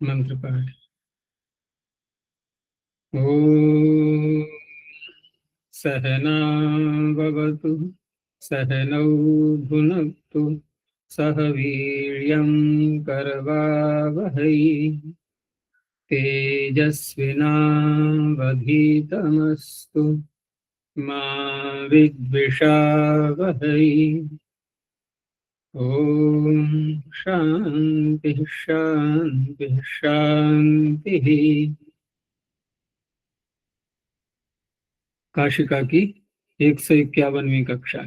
मंत्र पाठ। ओम सहना भवतु सहनौ भुनक्तु सह वीर्यं करवावहै तेजस्विनावधीतमस्तु मा विद्विषावहै। ओम शांति शांति शांति। काशिका की 151वीं कक्षा।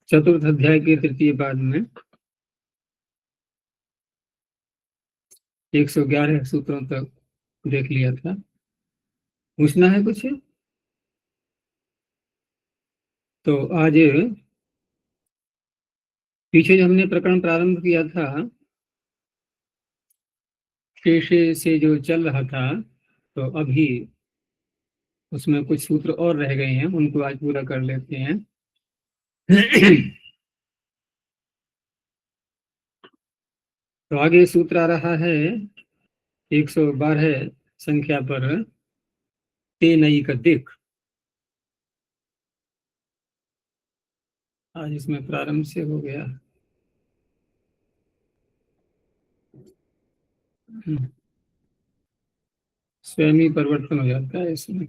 चतुर्थ अध्याय के तृतीय पाद में 111 सूत्रों तक देख लिया था। पूछना है कुछ? तो आज पीछे जो हमने प्रकरण प्रारंभ किया था, शेषे से जो चल रहा था, तो अभी उसमें कुछ सूत्र और रह गए हैं, उनको आज पूरा कर लेते हैं। तो आगे सूत्र आ रहा है 112 संख्या पर, तेनैक दिक्। आज इसमें प्रारंभ से हो गया। स्वयं ही परिवर्तन हो जाता है इसमें।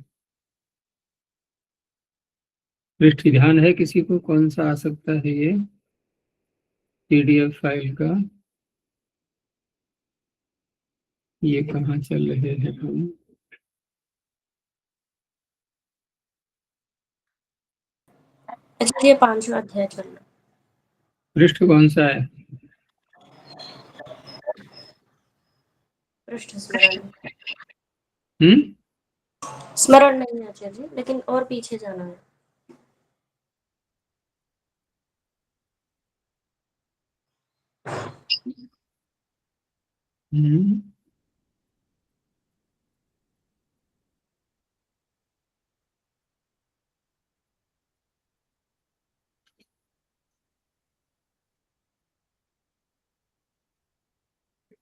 पृष्ठ ध्यान है किसी को? कौन सा आ सकता है ये पीडीएफ फाइल का? ये कहाँ चल रहे हैं हम? ये 5वां अध्याय चल रहा है। पृष्ठ कौन सा है? पृष्ठ स्मरण स्मरण नहीं है आचार्य जी, लेकिन और पीछे जाना है।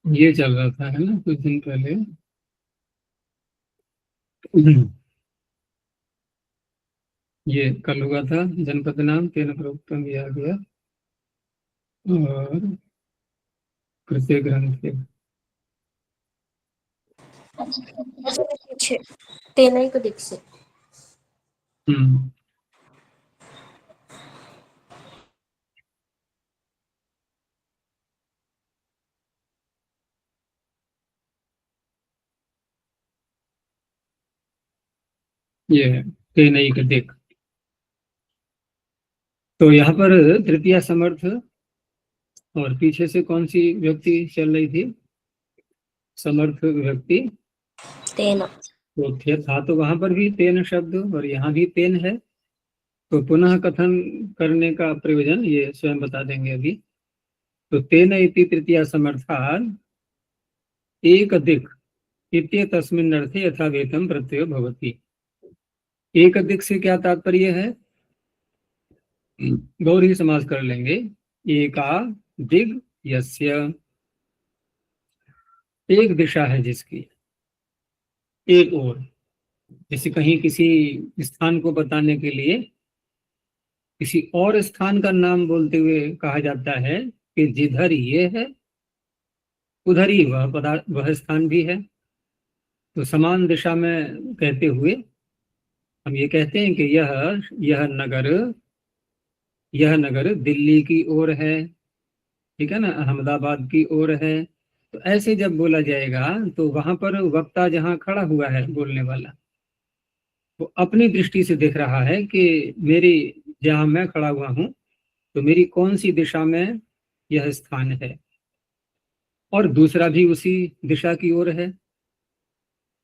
ये चल रहा था, है ना, कुछ दिन पहले। ये कल हुआ था। जनपद नाम तेन प्रोक्तम दिया गया और कृत्य ग्रंथ। पीछे तेनैक दिक् से। ये है तेनैक दिक्। तो यहाँ पर तृतीया समर्थ और पीछे से कौन सी व्यक्ति चल रही थी? समर्थ व्यक्ति तेन। तो था, तो वहां पर भी तेन शब्द और यहाँ भी तेन है। तो पुनः कथन करने का प्रयोजन ये स्वयं बता देंगे अभी। तो तेन इति तृतीया समर्थात् एक दिक् इत्येतस्मिन् अर्थे यथा वेतम प्रत्ययो भवति। एक दिक् से क्या तात्पर्य है? गौरी समास कर लेंगे। एका दिग् यस्य, एक दिशा है जिसकी, एक ओर। जैसे कहीं किसी स्थान को बताने के लिए किसी और स्थान का नाम बोलते हुए कहा जाता है कि जिधर ये है उधर ही वह पदार्थ, वह स्थान भी है। तो समान दिशा में कहते हुए हम ये कहते हैं कि यह नगर दिल्ली की ओर है, ठीक है ना, अहमदाबाद की ओर है। तो ऐसे जब बोला जाएगा तो वहां पर वक्ता जहां खड़ा हुआ है, बोलने वाला, वो अपनी दृष्टि से देख रहा है कि मेरी, जहां मैं खड़ा हुआ हूं, तो मेरी कौन सी दिशा में यह स्थान है, और दूसरा भी उसी दिशा की ओर है।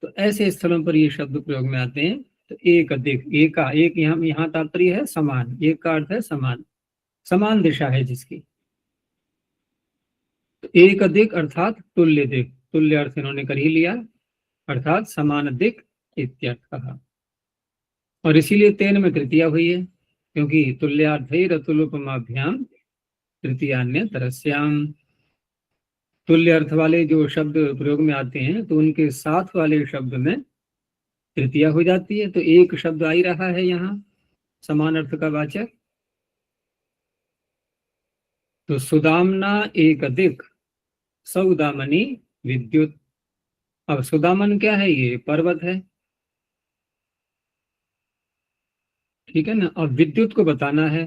तो ऐसे स्थलों पर ये शब्द प्रयोग में आते हैं। तो एक अधिक, एक यहाँ तात्पर्य है समान, एक का अर्थ है समान, समान दिशा है जिसकी। तो एक अधिक अर्थात तुल्य दिक, तुल्य अर्थ इन्होंने कर ही लिया, अर्थात समान दिक इत्यर्थ कहा। और इसीलिए तेन में तृतीया हुई है। क्योंकि तुल्यार्थैरतुलोपमाभ्याम तृतीयान्य तरस्याम, तुल्य अर्थ वाले जो शब्द प्रयोग में आते हैं तो उनके साथ वाले शब्द में तृतीया हो जाती है। तो एक शब्द आ ही रहा है यहाँ समान अर्थ का वाचक। तो सुदामना एक अधिक सौदामनी विद्युत। अब सुदामन क्या है? ये पर्वत है, ठीक है ना। अब विद्युत को बताना है,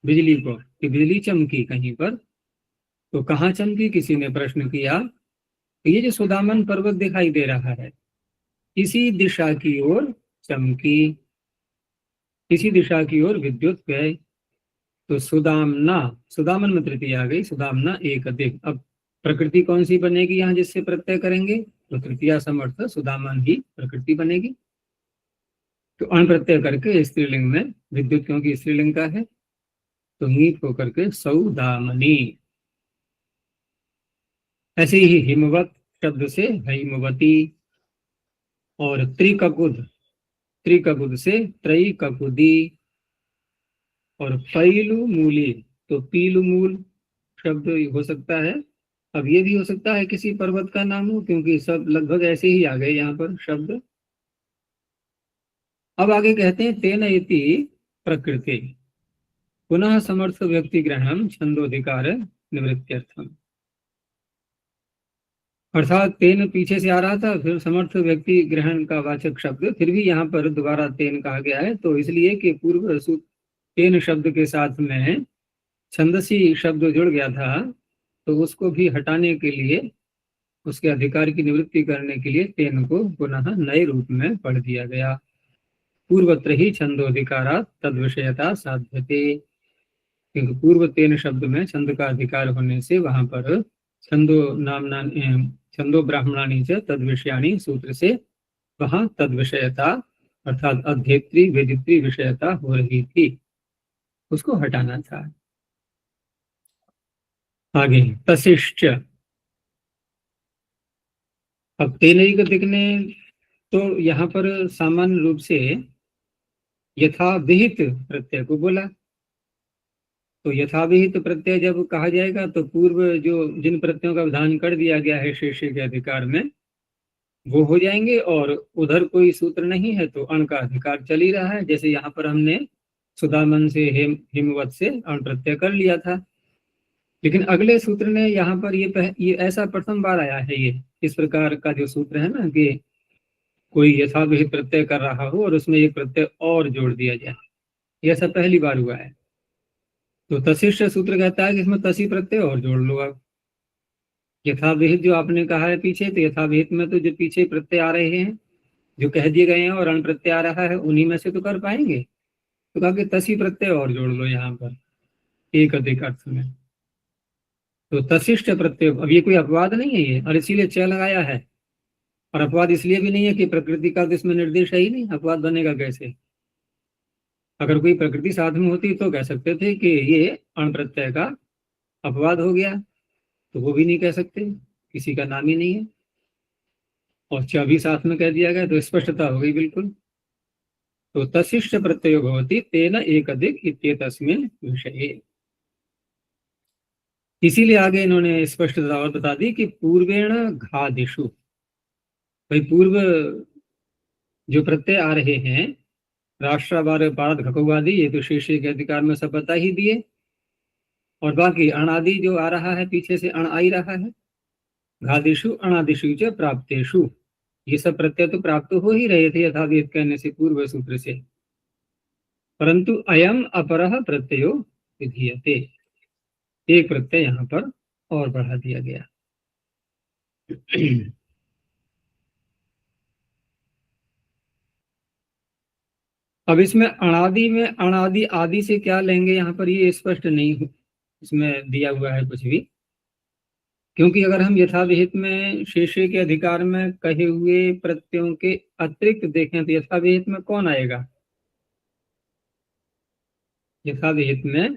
बिजली को, कि बिजली चमकी कहीं पर, तो कहाँ चमकी? किसी ने प्रश्न किया। तो ये जो सुदामन पर्वत दिखाई दे रहा है, इसी दिशा की ओर चमकी, इसी दिशा की ओर विद्युत गए। तो सुदामना, सुदामन में तृतीया आ गई, सुदामना एक अधिक। अब प्रकृति कौन सी बनेगी यहाँ जिससे प्रत्यय करेंगे? तो तृतीया समर्थ सुदामन ही प्रकृति बनेगी। तो अण प्रत्यय करके स्त्रीलिंग में विद्युत, क्योंकि स्त्रीलिंग का है, तो नीप होकर के सौदामनी। ऐसे ही हिमवत शब्द से हिमवती, और त्रिककुद, त्रिककुद से त्रयी ककुदी, और पैलु मूली, तो पीलु मूल शब्द हो सकता है। अब ये भी हो सकता है किसी पर्वत का नाम हो, क्योंकि सब लगभग ऐसे ही आ गए यहाँ पर शब्द। अब आगे कहते हैं तेन इति प्रकृति पुनः समर्थ व्यक्ति ग्रहणम छंदोधिकार निवृत्त्यर्थम। अर्थात तेन पीछे से आ रहा था, फिर समर्थ व्यक्ति ग्रहण का वाचक शब्द फिर भी यहाँ पर दोबारा तेन कहा गया है। तो इसलिए कि पूर्व तेन शब्द के साथ में छंदसी शब्द जुड़ गया था, तो उसको भी हटाने के लिए, उसके अधिकार की निवृत्ति करने के लिए तेन को पुनः नए रूप में पढ़ दिया गया। पूर्वत्र ही छंदोधिकारा तद विषयता साध्यते, क्योंकि पूर्व तेन शब्द में छंद का अधिकार होने से वहां पर छंदो नामना छंदो ब्राह्मणानी च तद विषयाणी सूत्र से वहां तद विषयता अर्थात अध्येत्री वेदित्री विषयता हो रही थी, उसको हटाना था। आगे तशिष्ट। अब तेन को देखने तो यहाँ पर सामान्य रूप से यथाविहित प्रत्यय को बोला। तो यथाविहित प्रत्यय जब कहा जाएगा तो पूर्व जो जिन प्रत्ययों का विधान कर दिया गया है शेष के अधिकार में, वो हो जाएंगे, और उधर कोई सूत्र नहीं है तो अण का अधिकार चल ही रहा है। जैसे यहाँ पर हमने सुदामन से हिमवत से अण प्रत्यय कर लिया था, लेकिन अगले सूत्र ने यहाँ पर ये ऐसा प्रथम बार आया है। ये इस प्रकार का जो सूत्र है ना, कि कोई यथाविहित प्रत्यय कर रहा हो और उसमें एक प्रत्यय और जोड़ दिया जाए, ये ऐसा पहली बार हुआ है। तो तशिष्ट सूत्र कहता है कि इसमें तसी प्रत्यय और जोड़ लो आप। यथाविहित जो आपने कहा है पीछे, तो यथाविहित में तो जो पीछे प्रत्यय आ रहे हैं जो कह दिए गए हैं और अण प्रत्यय आ रहा है, उन्हीं में से तो कर पाएंगे। तो कहा कि तसी प्रत्यय और जोड़ लो यहाँ पर एक अधिक अर्थ में। तो तशिष्ट प्रत्यय, अब ये कोई अपवाद नहीं है ये, और इसीलिए च लगाया है। और अपवाद इसलिए भी नहीं है कि प्रकृति का तो इसमें निर्देश है ही नहीं, अपवाद बनेगा कैसे? अगर कोई प्रकृति साध में होती तो कह सकते थे कि ये अण प्रत्यय का अपवाद हो गया, तो वो भी नहीं कह सकते, किसी का नाम ही नहीं है। और च भी साथ में कह दिया गया तो स्पष्टता हो गई बिल्कुल। तो तशिष्ट प्रत्यय भवति तेन एक अधिक इत्येतस्मिन् विषये। इसीलिए आगे इन्होंने स्पष्टता और बता दी कि पूर्वेण घादिषु, भाई पूर्व जो प्रत्यय आ रहे हैं राष्ट्रावार पारद घकवादि, ये तो शेष के अधिकार में सब बता ही दिए। और बाकी अणादि जो आ रहा है पीछे से अण आ ही रहा है, घादिषु अणादिषु च प्राप्तेषु, ये सब प्रत्यय तो प्राप्त हो ही रहे थे यथाविहित कहने से पूर्व सूत्र से, परंतु अयम अपरः प्रत्ययो विधीयते, एक प्रत्यय यहाँ पर और बढ़ा दिया गया। अब इसमें अणादि में अणादि आदि से क्या लेंगे यहाँ पर ये स्पष्ट नहीं इसमें दिया हुआ है कुछ भी, क्योंकि अगर हम यथाविहित में शेष के अधिकार में कहे हुए प्रत्ययों के अतिरिक्त देखें तो यथाविहित में कौन आएगा? यथाविहित में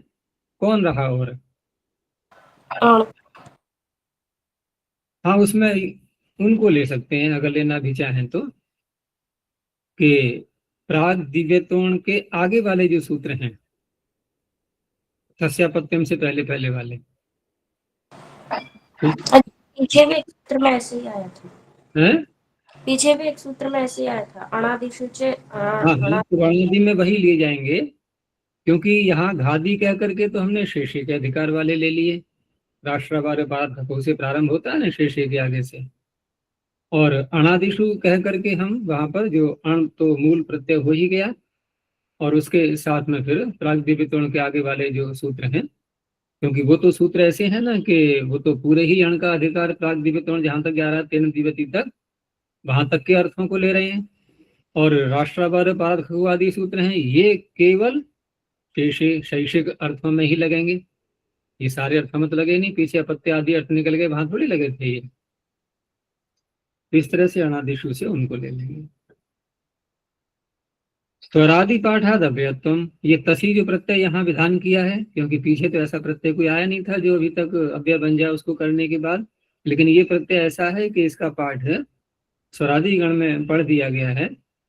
कौन रहा? और अण। हाँ, उसमें उनको ले सकते हैं अगर लेना भी चाहें तो, कि प्राग दिव्यतोण के आगे वाले जो सूत्र हैं, तस्यापत्यम से पहले पहले वाले, पीछे भी एक सूत्र में ऐसे ही आया था। हैं? पीछे भी एक सूत्र में ऐसे ही आया था, अणादिशु चे हाँ, तो अणादि में वही लिए जाएंगे, क्योंकि यहाँ घादी कह करके तो हमने शेषे के अधिकार वाले ले लिए। राष्ट्रवार बाधकों से प्रारंभ होता है ना शेषे के आगे से, और अणादिशु कह करके हम वहां पर जो अण तो मूल प्रत्यय हो ही गया, और उसके साथ में फिर प्राग दिव्यतोण के आगे वाले जो सूत्र हैं, क्योंकि वो तो सूत्र ऐसे हैं ना कि वो तो पूरे ही अण का अधिकार प्राग दिव्यतोण जहां तक जा रहा है तेन दिव्यति तक, वहां तक के अर्थों को ले रहे हैं। और राष्ट्रवार बाधक आदि सूत्र हैं, ये केवल शैक्षिक अर्थों में ही लगेंगे। ये सारे अर्थों में तो लगे नहीं, पीछे अपत्य आदि अर्थ निकल गए, वहां थोड़ी लगे थे ये। इस तरह से अनादिशु से उनको ले लेंगे। स्वरादि पाठाद अव्ययत्वम, ये तसी जो प्रत्यय यहाँ विधान किया है, क्योंकि पीछे तो ऐसा प्रत्यय कोई आया नहीं था जो अभी तक अव्यय बन जाए उसको करने के बाद, लेकिन ये प्रत्यय ऐसा है कि इसका पाठ स्वरादि गण में पढ़ दिया गया है,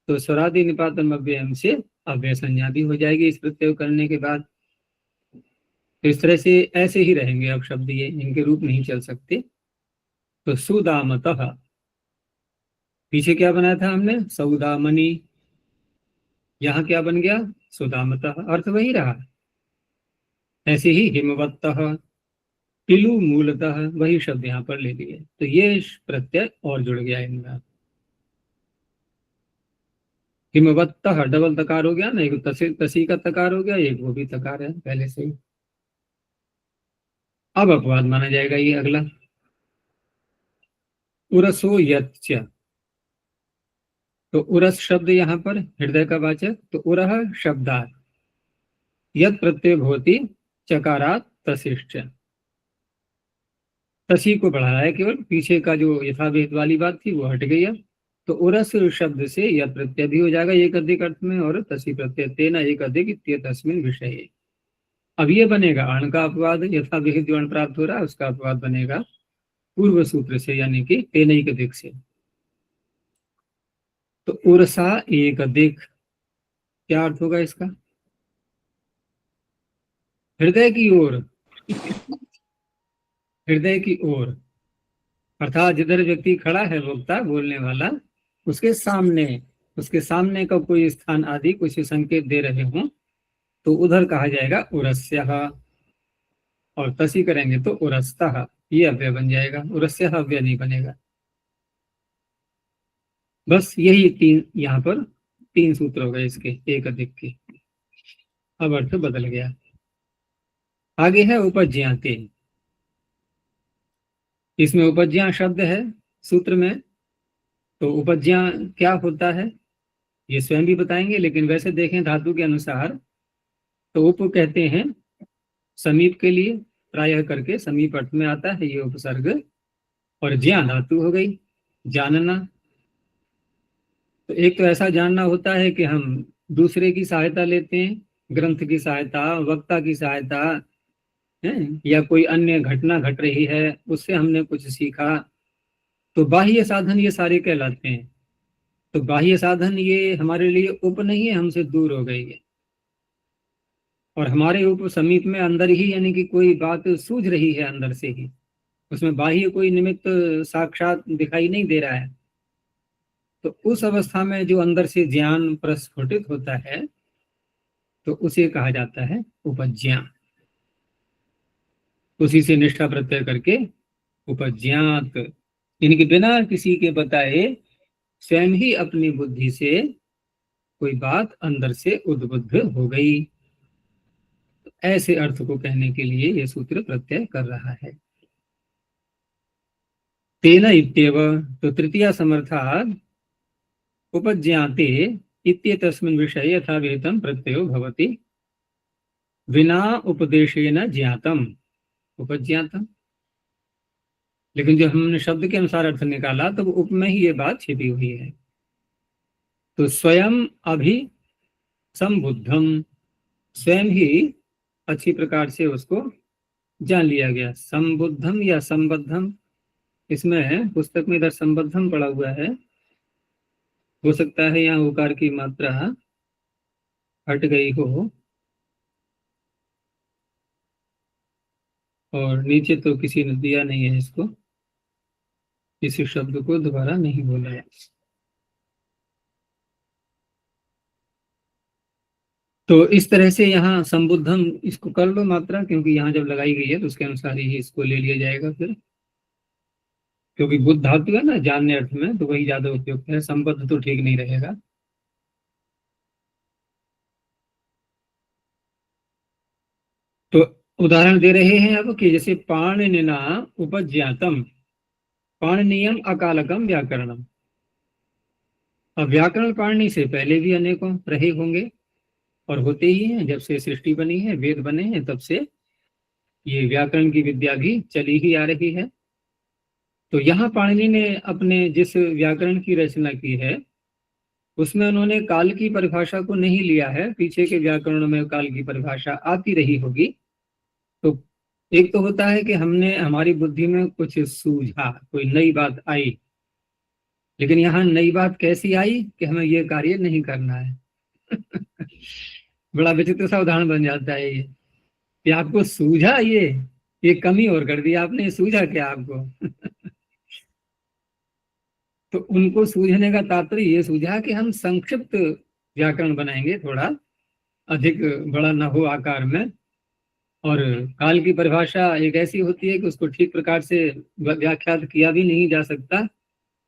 तो स्वरादि निपातम अव्ययम से अव्यय संज्ञा भी हो जाएगी इस प्रत्यय करने के बाद। तो इस तरह से ऐसे ही रहेंगे अब शब्द, ये इनके रूप नहीं चल सकते। तो सुदामतः, पीछे क्या बनाया था हमने, सौदामनी, यहाँ क्या बन गया, सुदामतः, अर्थ वही रहा। ऐसे ही हिमवत्तः, पिलु मूलतः, वही शब्द यहाँ पर ले लिए, तो ये प्रत्यय और जुड़ गया इनमें। हिमवत्तः डबल तकार हो गया ना, एक तसी का तकार हो गया, एक वो भी तकार है पहले से ही। अब अपवाद माना जाएगा ये अगला, उरसो यच्च, तो उरस शब्द यहाँ पर हृदय का वाचक, तो उरह शब्दात यद प्रत्यय भवति चकारात तसिश्च, तसी को बढ़ाया है केवल, पीछे का जो यथाविहित वाली बात थी वो हट गई है। तो उरस शब्द से यद प्रत्यय भी हो जाएगा एक अधिक अर्थ में, और तसी प्रत्यय तेना एक अधिक इत्य तस्मिन विषय। अब ये बनेगा अण का अपवाद, यथाविहित जो अण प्राप्त हो रहा है उसका अपवाद बनेगा पूर्व सूत्र से, यानी कि तेनैक अधिक से। तो उरसा एक अधिक, क्या अर्थ होगा इसका, हृदय की ओर, हृदय की ओर, अर्थात जिधर व्यक्ति खड़ा है वक्ता बोलने वाला, उसके सामने का कोई स्थान आदि कुछ संकेत दे रहे हों तो उधर कहा जाएगा उरस्यः, और तसी करेंगे तो उरस्तः, ये अव्यय बन जाएगा, उरस्यः अव्यय नहीं बनेगा। बस यही तीन, यहाँ पर तीन सूत्र हो गए इसके एक अधिक के, अब अर्थ बदल गया। आगे है उपज्ञाते, इसमें उपज्ञा शब्द है सूत्र में, तो उपज्ञा क्या होता है ये स्वयं भी बताएंगे, लेकिन वैसे देखें धातु के अनुसार तो उप कहते हैं समीप के लिए, प्रायः करके समीप अर्थ में आता है ये उपसर्ग, और ज्ञा धातु हो गई जानना। तो एक तो ऐसा जानना होता है कि हम दूसरे की सहायता लेते हैं, ग्रंथ की सहायता, वक्ता की सहायता है, या कोई अन्य घटना घट रही है उससे हमने कुछ सीखा, तो बाह्य साधन ये सारे कहलाते हैं। तो बाह्य साधन ये हमारे लिए उप नहीं है, हमसे दूर हो गई है, और हमारे उप समीप में अंदर ही, यानी कि कोई बात सूझ रही है अंदर से ही, उसमें बाह्य कोई निमित्त साक्षात दिखाई नहीं दे रहा है। तो उस अवस्था में जो अंदर से ज्ञान प्रस्फुटित होता है तो उसे कहा जाता है उपज्ञा, उसी से निष्ठा प्रत्यय करके उपज्ञात, इनके बिना किसी के बताए स्वयं ही अपनी बुद्धि से कोई बात अंदर से उद्बुद्ध हो गई, तो ऐसे अर्थ को कहने के लिए यह सूत्र प्रत्यय कर रहा है। तेन इत्येव, तो तृतीया समर्थात् उपज्ञाते इत्येतस्मिन् विषये यथाविहितं प्रत्ययो भवति विना उपदेशेन ज्ञातम उपज्ञातम, लेकिन जो हमने शब्द के अनुसार अर्थ निकाला तो उप में ही ये बात छिपी हुई है। तो स्वयं अभी संबुद्धम, स्वयं ही अच्छी प्रकार से उसको जान लिया गया, संबुद्धम या संबद्धम, इसमें पुस्तक में इधर संबद्धम पड़ा हुआ है, हो सकता है यहाँ उकार की मात्रा हट गई हो, और नीचे तो किसी ने दिया नहीं है इसको, इस शब्द को दोबारा नहीं बोला है। तो इस तरह से यहाँ संबुद्धम इसको कर लो मात्रा, क्योंकि यहाँ जब लगाई गई है तो उसके अनुसार ही इसको ले लिया जाएगा फिर, क्योंकि बुद्ध धातु है ना जानने अर्थ में, तो वही ज्यादा उपयुक्त है, संबद्ध तो ठीक नहीं रहेगा। तो उदाहरण दे रहे हैं अब कि जैसे पाणिनिना उपज्ञातम, पाणिनीयम अकालकम व्याकरणम। अब व्याकरण पाणिनि से पहले भी अनेकों रहे होंगे और होते ही हैं, जब से सृष्टि बनी है, वेद बने हैं, तब से ये व्याकरण की विद्या भी चली ही आ रही है। तो यहाँ पाणिनि ने अपने जिस व्याकरण की रचना की है उसमें उन्होंने काल की परिभाषा को नहीं लिया है, पीछे के व्याकरणों में काल की परिभाषा आती रही होगी। तो एक तो होता है कि हमने हमारी बुद्धि में कुछ सूझा, कोई नई बात आई, लेकिन यहाँ नई बात कैसी आई कि हमें ये कार्य नहीं करना है। बड़ा विचित्र सा उदाहरण बन जाता है ये, कि आपको सूझा ये कमी और कर दी आपने, सूझा क्या आपको? तो उनको सूझने का तात्पर्य ये सूझा कि हम संक्षिप्त व्याकरण बनाएंगे, थोड़ा अधिक बड़ा न हो आकार में, और काल की परिभाषा एक ऐसी होती है कि उसको ठीक प्रकार से व्याख्यात किया भी नहीं जा सकता,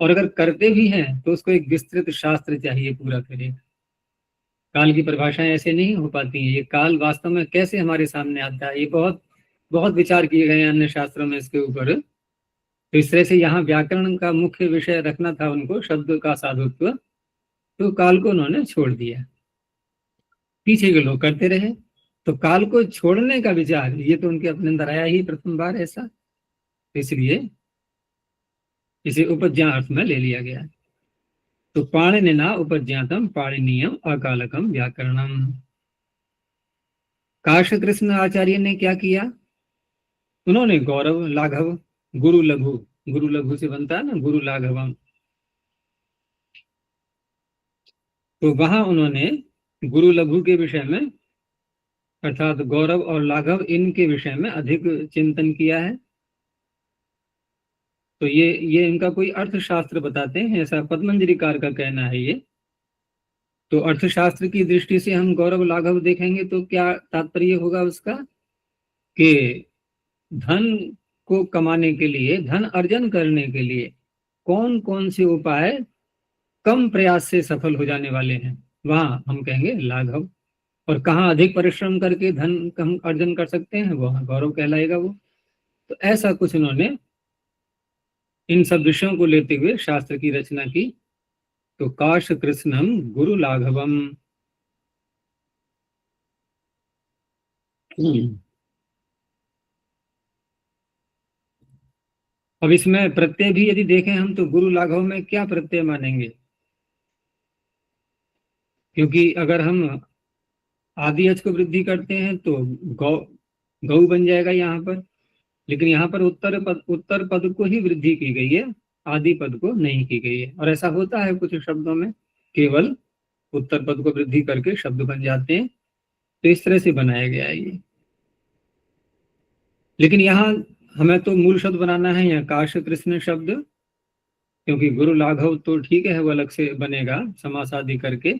और अगर करते भी हैं तो उसको एक विस्तृत शास्त्र चाहिए पूरा करे। काल की परिभाषाएं ऐसे नहीं हो पाती हैं। ये काल वास्तव में कैसे हमारे सामने आता है, ये बहुत बहुत विचार किए गए हैं अन्य शास्त्रों में इसके ऊपर। तो इस तरह से यहाँ व्याकरण का मुख्य विषय रखना था उनको, शब्द का साधुत्व, तो काल को उन्होंने छोड़ दिया, पीछे के लोग करते रहे। तो काल को छोड़ने का विचार ये तो उनके अपने अंदर आया ही प्रथम बार ऐसा, इसलिए इसे उपज्ञा अर्थ में ले लिया गया। तो पाणिनिना उपज्ञातम पाणिनीयम अकालकम व्याकरणम। काश कृष्ण आचार्य ने क्या किया, उन्होंने गौरव लाघव गुरु लघु, गुरु लघु से बनता है ना गुरु लाघवम, तो वहां उन्होंने गुरु लघु के विषय में अर्थात गौरव और लाघव इनके विषय में अधिक चिंतन किया है। तो ये इनका कोई अर्थशास्त्र बताते हैं, ऐसा पद्मंजरीकार का कहना है ये। तो अर्थशास्त्र की दृष्टि से हम गौरव लाघव देखेंगे तो क्या तात्पर्य होगा उसका, कि धन को कमाने के लिए, धन अर्जन करने के लिए कौन कौन से उपाय कम प्रयास से सफल हो जाने वाले हैं, वहां हम कहेंगे लाघव। और कहाँ अधिक परिश्रम करके धन कम अर्जन कर सकते हैं, वहां गौरव कहलाएगा वो। तो ऐसा कुछ उन्होंने इन सब विषयों को लेते हुए शास्त्र की रचना की। तो काश कृष्णम गुरु लाघवम। अब इसमें प्रत्यय भी यदि देखें हम तो गुरु लाघव में क्या प्रत्यय मानेंगे, क्योंकि अगर हम आदि अच को वृद्धि करते हैं तो गौ गौ बन जाएगा यहाँ पर, लेकिन यहाँ पर उत्तर पद को ही वृद्धि की गई है, आदि पद को नहीं की गई है। और ऐसा होता है कुछ शब्दों में, केवल उत्तर पद को वृद्धि करके शब्द बन जाते हैं, तो इस तरह से बनाया गया है ये। लेकिन यहाँ हमें तो मूल शब्द बनाना है यहाँ काश कृष्ण शब्द, क्योंकि गुरु लाघव तो ठीक है वो अलग से बनेगा समास आदि करके,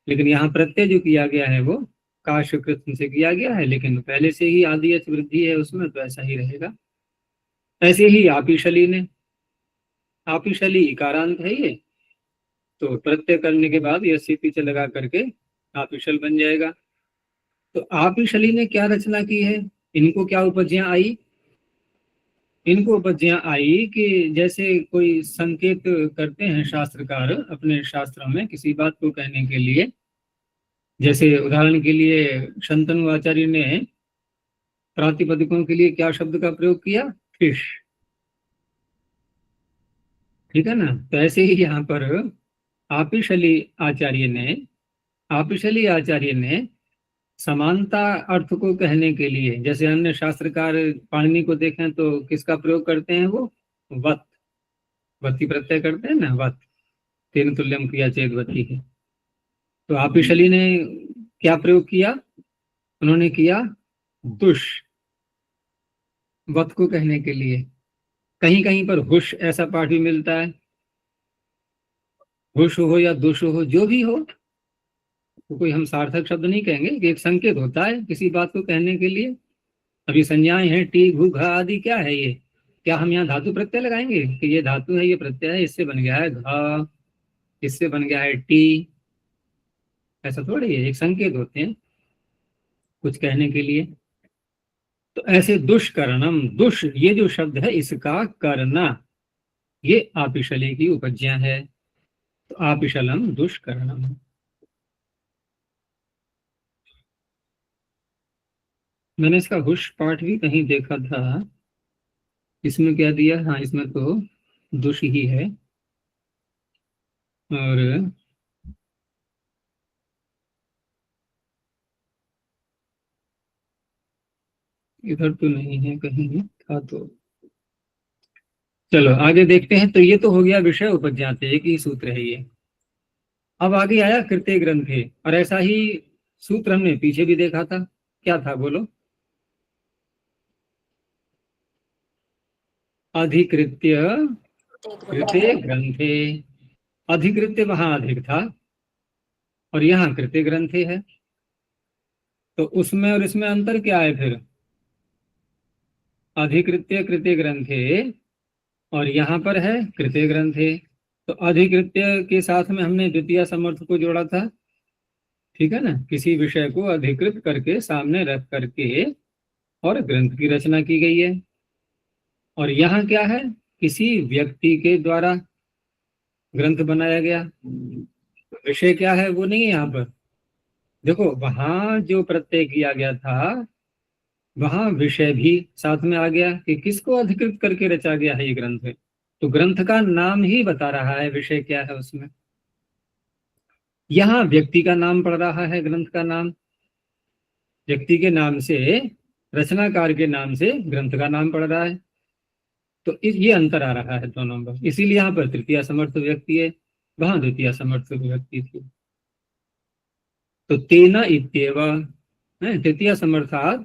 लेकिन यहाँ प्रत्यय जो किया गया है वो काश कृष्ण से किया गया है, लेकिन पहले से ही आदि अच वृद्धि है उसमें, तो ऐसा ही रहेगा। ऐसे ही आपिशली ने, आपिशली इकारांत है ये, तो प्रत्यय करने के बाद ये सी पीछे लगा करके आपिशल बन जाएगा। तो आपिशली ने क्या रचना की है, इनको क्या उपज्ञा आई, इनको उपज्ञा आई कि जैसे कोई संकेत करते हैं शास्त्रकार अपने शास्त्रों में किसी बात को कहने के लिए, जैसे उदाहरण के लिए शंतनु आचार्य ने प्रातिपदिकों के लिए क्या शब्द का प्रयोग किया, फिश, ठीक है ना। तो ऐसे ही यहाँ पर आपिशली आचार्य ने समानता अर्थ को कहने के लिए, जैसे अन्य शास्त्रकार पाणिनि को देखें तो किसका प्रयोग करते हैं वो, वत, वती प्रत्यय करते हैं ना, वत तेन तुल्यम क्रिया चेत वती है। तो आपिशली ने क्या प्रयोग किया उन्होंने? किया दुष, वत को कहने के लिए। कहीं कहीं पर हुश ऐसा पाठ भी मिलता है। हुश हो या दुष हो, जो भी हो, तो कोई हम सार्थक शब्द नहीं कहेंगे कि एक संकेत होता है किसी बात को कहने के लिए। अभी संज्ञाएं हैं टी घु घ आदि, क्या है ये? क्या हम यहाँ धातु प्रत्यय लगाएंगे कि ये धातु है, ये प्रत्यय है, इससे बन गया है घ, इससे बन गया है टी? ऐसा थोड़ी है, एक संकेत होते हैं कुछ कहने के लिए। तो ऐसे दुष्करणम, दुष ये जो शब्द है इसका करना, ये आपिशले की उपज्ञा है। तो आपिशलम दुष्करणम। मैंने इसका हुश पाठ भी कहीं देखा था। इसमें क्या दिया? हाँ, इसमें तो दुष ही है। और इधर तो नहीं है, कहीं था तो। चलो आगे देखते हैं। तो ये तो हो गया विषय उपज्ञाते, एक ही सूत्र है ये। अब आगे आया कृत्य ग्रंथे, और ऐसा ही सूत्र हमने पीछे भी देखा था। क्या था बोलो? अधिकृत्य कृत्य ग्रंथे। अधिकृत्य वहां अधिक था और यहाँ कृत्य ग्रंथे है। तो उसमें और इसमें अंतर क्या है फिर? अधिकृत्य कृत्य ग्रंथे और यहाँ पर है कृत्य ग्रंथे। तो अधिकृत्य के साथ में हमने द्वितीय समर्थ को जोड़ा था, ठीक है ना? किसी विषय को अधिकृत करके सामने रख करके और ग्रंथ की रचना की गई है। और यहाँ क्या है? किसी व्यक्ति के द्वारा ग्रंथ बनाया गया। विषय क्या है वो नहीं है यहाँ पर। देखो वहां जो प्रत्यय किया गया था वहां विषय भी साथ में आ गया कि किसको अधिकृत करके रचा गया है ये ग्रंथ। तो ग्रंथ का नाम ही बता रहा है विषय क्या है उसमें। यहाँ व्यक्ति का नाम पड़ रहा है, ग्रंथ का नाम। व्यक्ति के नाम से, रचनाकार के नाम से ग्रंथ का नाम पड़ रहा है। तो ये अंतर आ रहा है दोनों में। इसीलिए यहाँ पर तृतीय समर्थ व्यक्ति है, वहां द्वितीय समर्थ व्यक्ति थी। तो तेना इत्येव, तृतीय समर्थात्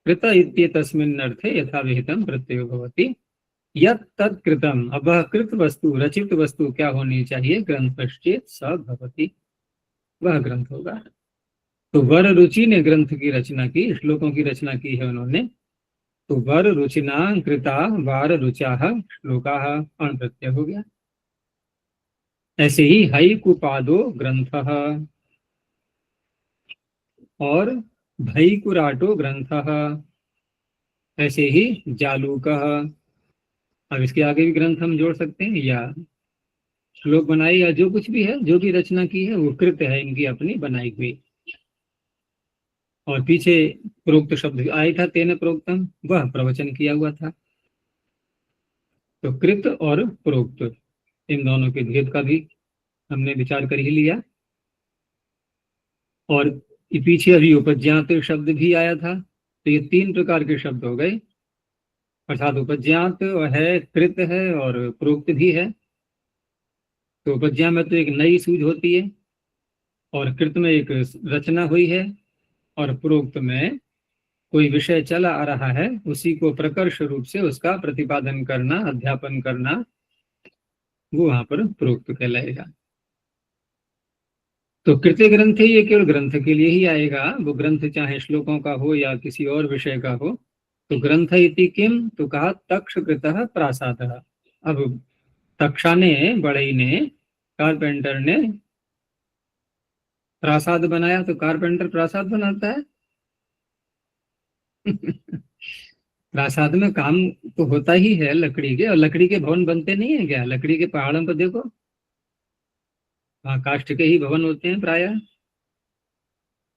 कृत इत्येतस्मिन् अर्थे यथा विहितम प्रत्ययो भवति। यत् तत् कृतम, अब वह कृत वस्तु, रचित वस्तु क्या होनी चाहिए? ग्रंथश्चेत् स भवति, वह ग्रंथ होगा। तो वर रुचि ने ग्रंथ की रचना की, श्लोकों की रचना की है उन्होंने। तो वर रुचिना कृता वार रुचा श्लोका, अण प्रत्यय हो गया। ऐसे ही हैकुपादो ग्रंथ और भैकुराटो ग्रंथ, ऐसे ही जालूक। अब इसके आगे भी ग्रंथ हम जोड़ सकते हैं, या श्लोक बनाए, या जो कुछ भी है, जो भी रचना की है वो कृत है इनकी अपनी बनाई हुई। और पीछे प्रोक्त शब्द आया था, तेन प्रोक्तम, वह प्रवचन किया हुआ था। तो कृत और प्रोक्त इन दोनों के भेद का भी हमने विचार कर ही लिया। और पीछे अभी उपज्ञात शब्द भी आया था। तो ये तीन प्रकार के शब्द हो गए, अर्थात उपज्ञात है, कृत है और प्रोक्त भी है। तो उपज्ञा में तो एक नई सूझ होती है, और कृत में एक रचना हुई है, और प्रोक्त में कोई विषय चला आ रहा है, उसी को प्रकर्ष रूप से उसका प्रतिपादन करना, अध्यापन करना, वो वहां पर प्रोक्त कहलाएगा। तो कृत्य ग्रंथ ये केवल ग्रंथ के लिए ही आएगा। वो ग्रंथ चाहे श्लोकों का हो या किसी और विषय का हो। तो ग्रंथ इति किम, तो कहा तक्ष कृतः प्रासादः। अब तक्षा ने, बढ़ई ने, कारपेंटर ने प्रासाद बनाया। तो कारपेंटर प्रासाद बनाता है प्रासाद में काम तो होता ही है लकड़ी के, और लकड़ी के भवन बनते नहीं है क्या? लकड़ी के पहाड़ों पर देखो, वहाँ काष्ठ के ही भवन होते हैं प्रायः।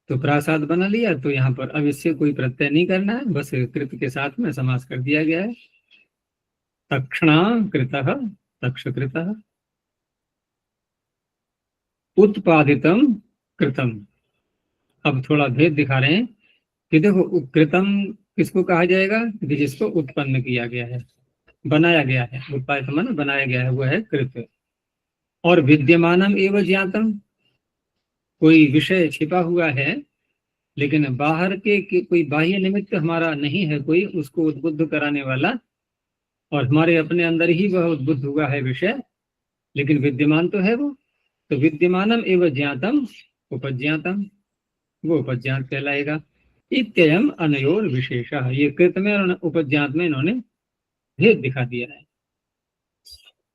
तो प्रासाद बना लिया, तो यहाँ पर अब इससे कोई प्रत्यय नहीं करना है, बस कृत के साथ में समास कर दिया गया है। तक्षणा कृतः, तक्ष कृतः। उत्पादितम कृतम। अब थोड़ा भेद दिखा रहे हैं कि देखो कृतम किसको कहा जाएगा? कि जिसको उत्पन्न किया गया है, बनाया गया है। उत्पादित माने बनाया गया है, वो है कृत। और विद्यमानम एवं ज्ञातम, कोई विषय छिपा हुआ है लेकिन बाहर के कोई बाह्य निमित्त हमारा नहीं है कोई उसको उद्बुद्ध कराने वाला, और हमारे अपने अंदर ही वह उद्बुद्ध हुआ है विषय, लेकिन विद्यमान तो है वो। तो विद्यमानम एवं ज्ञातम उपज्ञातम, वो उपज्ञात कहलाएगा। इत्ययम अनयोर विशेष, ये कृत में और उपज्ञात में इन्होंने भेद दिखा दिया है।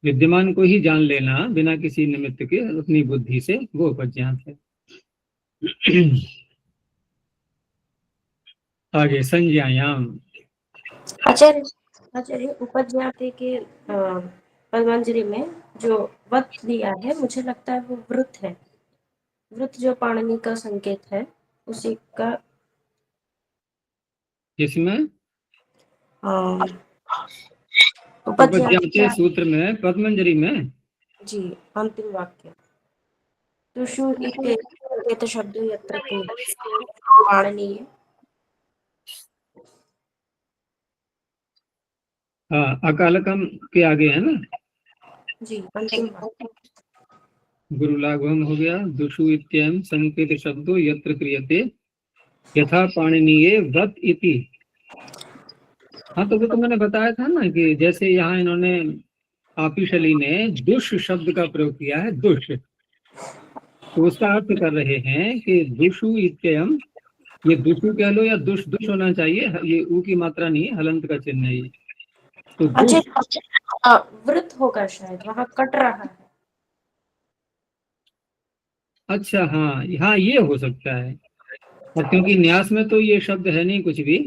विद्यमान को ही जान लेना बिना किसी निमित्त के अपनी बुद्धि से, वो उपज्ञात है। आगे संज्ञायाम। आचार्य आचार्य उपज्ञाते के पदमंजरी में जो वत दिया है, मुझे लगता है वो वृत्त है। वृत्त जो पाणिनि का संकेत है उसी का। इसमें उपज्ञाते सूत्र में पद्मंजरी में जी अंतिम वाक्य तुषु इत्येत शब्द यत्र तु पाणिनीय। हाँ, अकालकम के आगे है ना जी अंतिम वाक्य। गुरु लाघवम हो गया। दुषु इत्ययम संकेत शब्दो यत्र क्रियते यथा पाणिनीय व्रत इति। हाँ, तो वो तो मैंने बताया था ना कि जैसे यहाँ इन्होंने आपिशली ने दुष शब्द का प्रयोग किया है, दुष, तो उसका अर्थ कर रहे हैं कि दुषु इत्ययम, ये दुषु कह लो या दुष, दुष होना चाहिए, ये ऊ की मात्रा नहीं है, हलंत का चिन्ह है ये। तो अच्छा, वृत्त होगा शायद, वहां कट रहा है। अच्छा, हाँ हाँ, ये हो सकता है। और क्योंकि न्यास में तो ये शब्द है नहीं कुछ भी,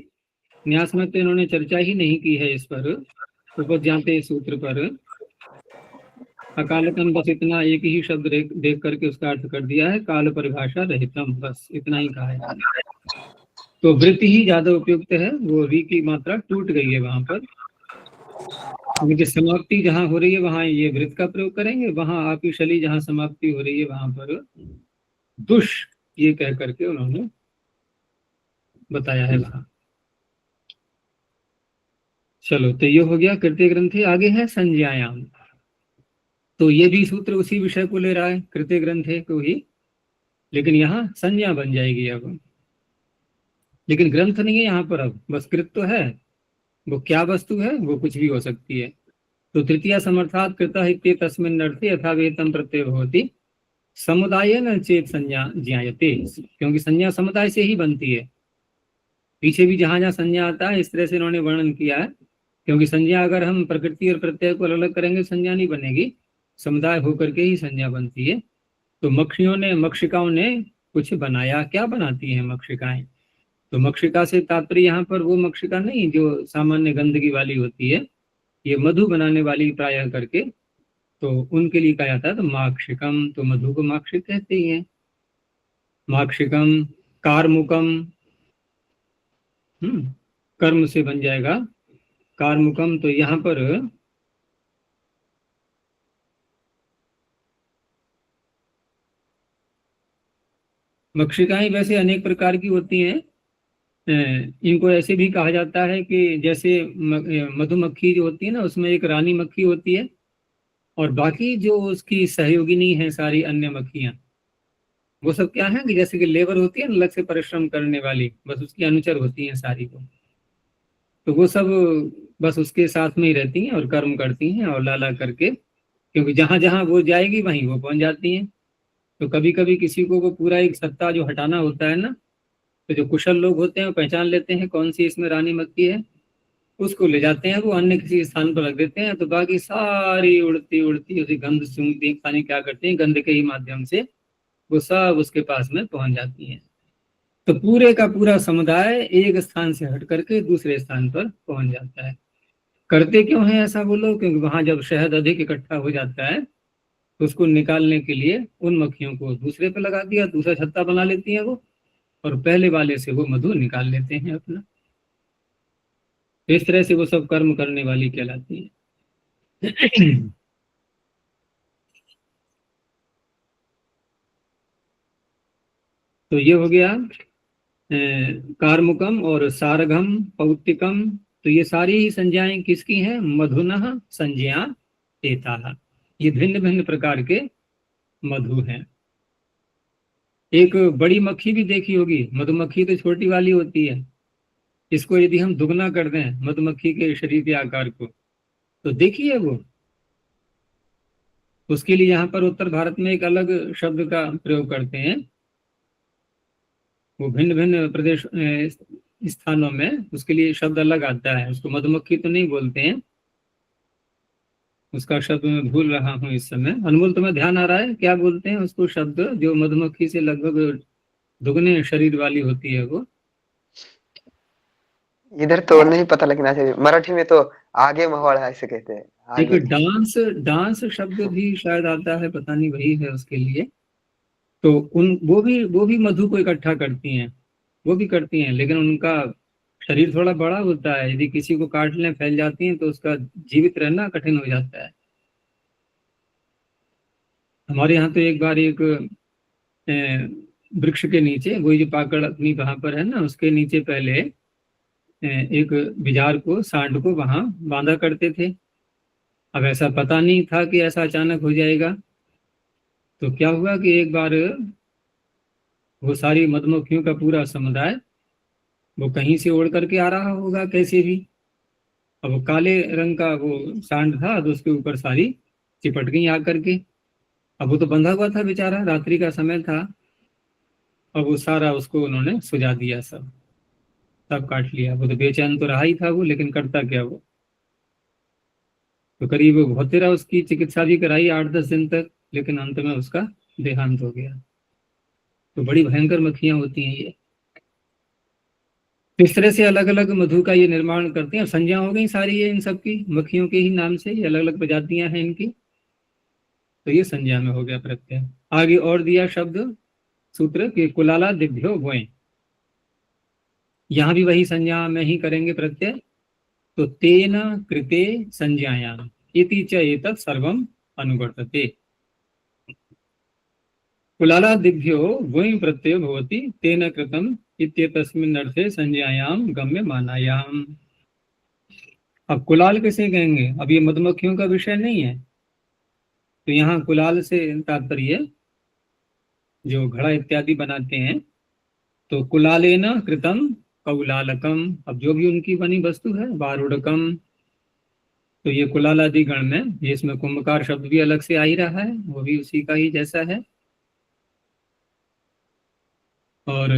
न्यास में तो इन्होंने चर्चा ही नहीं की है इस पर, उपज्ञाते सूत्र पर। अकालकम बस इतना एक ही शब्द देख करके उसका अर्थ कर दिया है, काल परिभाषा रहितम, बस इतना ही कहा है। तो वृत्ति ही ज्यादा उपयुक्त है, वो री की मात्रा टूट गई है वहां पर, क्योंकि समाप्ति जहां हो रही है वहां ये वृत्त का प्रयोग करेंगे, वहां आपिशली जहां समाप्ति हो रही है वहां पर दुष ये कह करके उन्होंने बताया है वहां। चलो, तो ये हो गया कृत्य ग्रंथे। आगे है संज्ञायाम। तो ये भी सूत्र उसी विषय को ले रहा है, कृत्य ग्रंथे को ही, लेकिन यहाँ संज्ञा बन जाएगी अब। लेकिन ग्रंथ नहीं है यहाँ पर, अब बस कृत तो है, वो क्या वस्तु है वो कुछ भी हो सकती है। तो तृतीया समर्थात कृतः इत्ये तस्मिन् अर्थे यथा वेतम प्रत्यय भवति समुदाय न चेत संज्ञा ज्ञायते, क्योंकि संज्ञा समुदाय से ही बनती है। पीछे भी जहां जहां संज्ञा आता है इस तरह से इन्होंने वर्णन किया है, क्योंकि संज्ञा अगर हम प्रकृति और प्रत्यय को अलग अलग करेंगे संज्ञा नहीं बनेगी, समुदाय होकर के ही संज्ञा बनती है। तो मक्षिकाओं ने कुछ बनाया, क्या बनाती हैं मक्षिकाएं? तो मक्षिका से तात्पर्य यहाँ पर वो मक्षिका नहीं जो सामान्य गंदगी वाली होती है, ये मधु बनाने वाली प्रायः करके, तो उनके लिए कहा जाता है तो माक्षिकम, तो मधु को माक्षिक कहते ही हैं। माक्षिकम, कार्मुकम, कर्म से बन जाएगा कार्मुकम। तो यहाँ पर मक्षिकाएं वैसे अनेक प्रकार की होती हैं। इनको ऐसे भी कहा जाता है कि जैसे मधुमक्खी जो होती है ना, उसमें एक रानी मक्खी होती है और बाकी जो उसकी सहयोगिनी है सारी अन्य मक्खियां, वो सब क्या है कि जैसे कि लेबर होती है ना, अलग से परिश्रम करने वाली, बस उसकी अनुचर होती हैं सारी को। तो वो सब बस उसके साथ में ही रहती हैं और कर्म करती हैं और लाला करके, क्योंकि जहां जहां वो जाएगी वहीं वो पहुंच जाती हैं। तो कभी कभी किसी को वो पूरा एक सत्ता जो हटाना होता है ना, तो जो कुशल लोग होते हैं वो पहचान लेते हैं कौन सी इसमें रानी मक्खी है, उसको ले जाते हैं, वो अन्य किसी स्थान पर रख देते हैं, तो बाकी सारी उड़ती उड़ती उसी गंध सूंघती पानी क्या करती हैं, गंध के ही माध्यम से वो सब उसके पास में पहुंच जाती हैं। तो पूरे का पूरा समुदाय एक स्थान से हट करके दूसरे स्थान पर पहुंच जाता है। करते क्यों है ऐसा बोलो? क्योंकि वहां जब शहद अधिक इकट्ठा हो जाता है तो उसको निकालने के लिए उन मक्खियों को दूसरे पे लगा दिया, दूसरा छत्ता बना लेती हैं वो, और पहले वाले से वो मधु निकाल लेते हैं अपना। इस तरह से वो सब कर्म करने वाली कहलाती है। तो ये हो गया कार्मुकम और सारघम पौत्तिकम। तो ये सारी ही संज्ञाएं किसकी हैं? मधुनः संज्ञा एताः, ये भिन्न भिन्न प्रकार के मधु हैं। एक बड़ी मक्खी भी देखी होगी, मधुमक्खी तो छोटी वाली होती है। इसको यदि हम दुगना कर दें मधुमक्खी के शरीर के आकार को, तो देखिए वो, उसके लिए यहाँ पर उत्तर भारत में एक अलग शब्द का प्रयोग करते हैं। वो भिन्न भिन्न प्रदेश स्थानों में उसके लिए शब्द अलग आता है। उसको मधुमक्खी तो नहीं बोलते हैं, उसका शब्द मैं भूल रहा हूँ इस समय। अनमोल, तुम्हें ध्यान आ रहा है क्या बोलते हैं उसको शब्द, जो मधुमक्खी से लगभग दुगने शरीर वाली होती है वो? इधर तो नहीं पता, लेकिन ऐसे मराठी में तो आगे महवाड़ है ऐसे कहते हैं, एक आगे। डांस, डांस शब्द भी शायद आता है, पता नहीं वही है उसके लिए। तो उन वो भी मधु को इकट्ठा करती हैं, वो भी करती हैं, लेकिन उनका शरीर थोड़ा बड़ा होता है। यदि किसी को काट लें फैल जाती हैं तो उसका जीवित रहना कठिन हो जाता है। हमारे यहाँ तो एक बार एक वृक्ष के नीचे, वही जो पाकड़ अपनी वहां पर है ना, उसके नीचे पहले एक बिजार को, सांड को वहां बांधा करते थे। अब ऐसा पता नहीं था कि ऐसा अचानक हो जाएगा। तो क्या हुआ कि एक बार वो सारी मधुमक्खियों का पूरा समुदाय वो कहीं से उड़ करके आ रहा होगा कैसे भी। अब वो काले रंग का वो सांड था, तो उसके ऊपर सारी चिपट गई आकर के। अब वो तो बंधा हुआ था बेचारा, रात्रि का समय था। अब वो सारा उसको उन्होंने सुझा दिया, सब काट लिया। वो तो बेचैन तो रहा ही था वो, लेकिन करता क्या वो। तो करीब बहुत देर उसकी चिकित्सा भी कराई, 8-10 दिन तक, लेकिन अंत में उसका देहांत हो गया। तो बड़ी भयंकर मक्खियां होती हैं ये। इस तरह से अलग अलग मधु का ये निर्माण करते हैं। संज्ञा हो गई सारी ये इन सब की, मक्खियों के ही नाम से, ये अलग अलग प्रजातियां हैं इनकी। तो ये संज्ञा में हो गया प्रत्यय। आगे और दिया शब्द सूत्र कि कुलाला दिभ्यो भोए, यहां भी वही संज्ञा में ही करेंगे प्रत्यय। तो तेन कृते संज्ञायाम इति च एतत् सर्वम अनुवर्तते। कुलाला दिभ्यो वही प्रत्यय भवति तेन कृतम इत्येतस्मिन् अर्थे संज्ञायाम गम्य मानायाम। अब कुलाल किसे कहेंगे? अब ये मधुमक्खियों का विषय नहीं है, तो यहाँ कुलाल से तात्पर्य जो घड़ा इत्यादि बनाते हैं। तो कुलालेन कृतम कौलालकम, अब जो भी उनकी बनी वस्तु है, बारूढ़कम। तो ये कुलालादि गण में, ये इसमें कुंभकार शब्द भी अलग से आ ही रहा है, वो भी उसी का ही जैसा है। और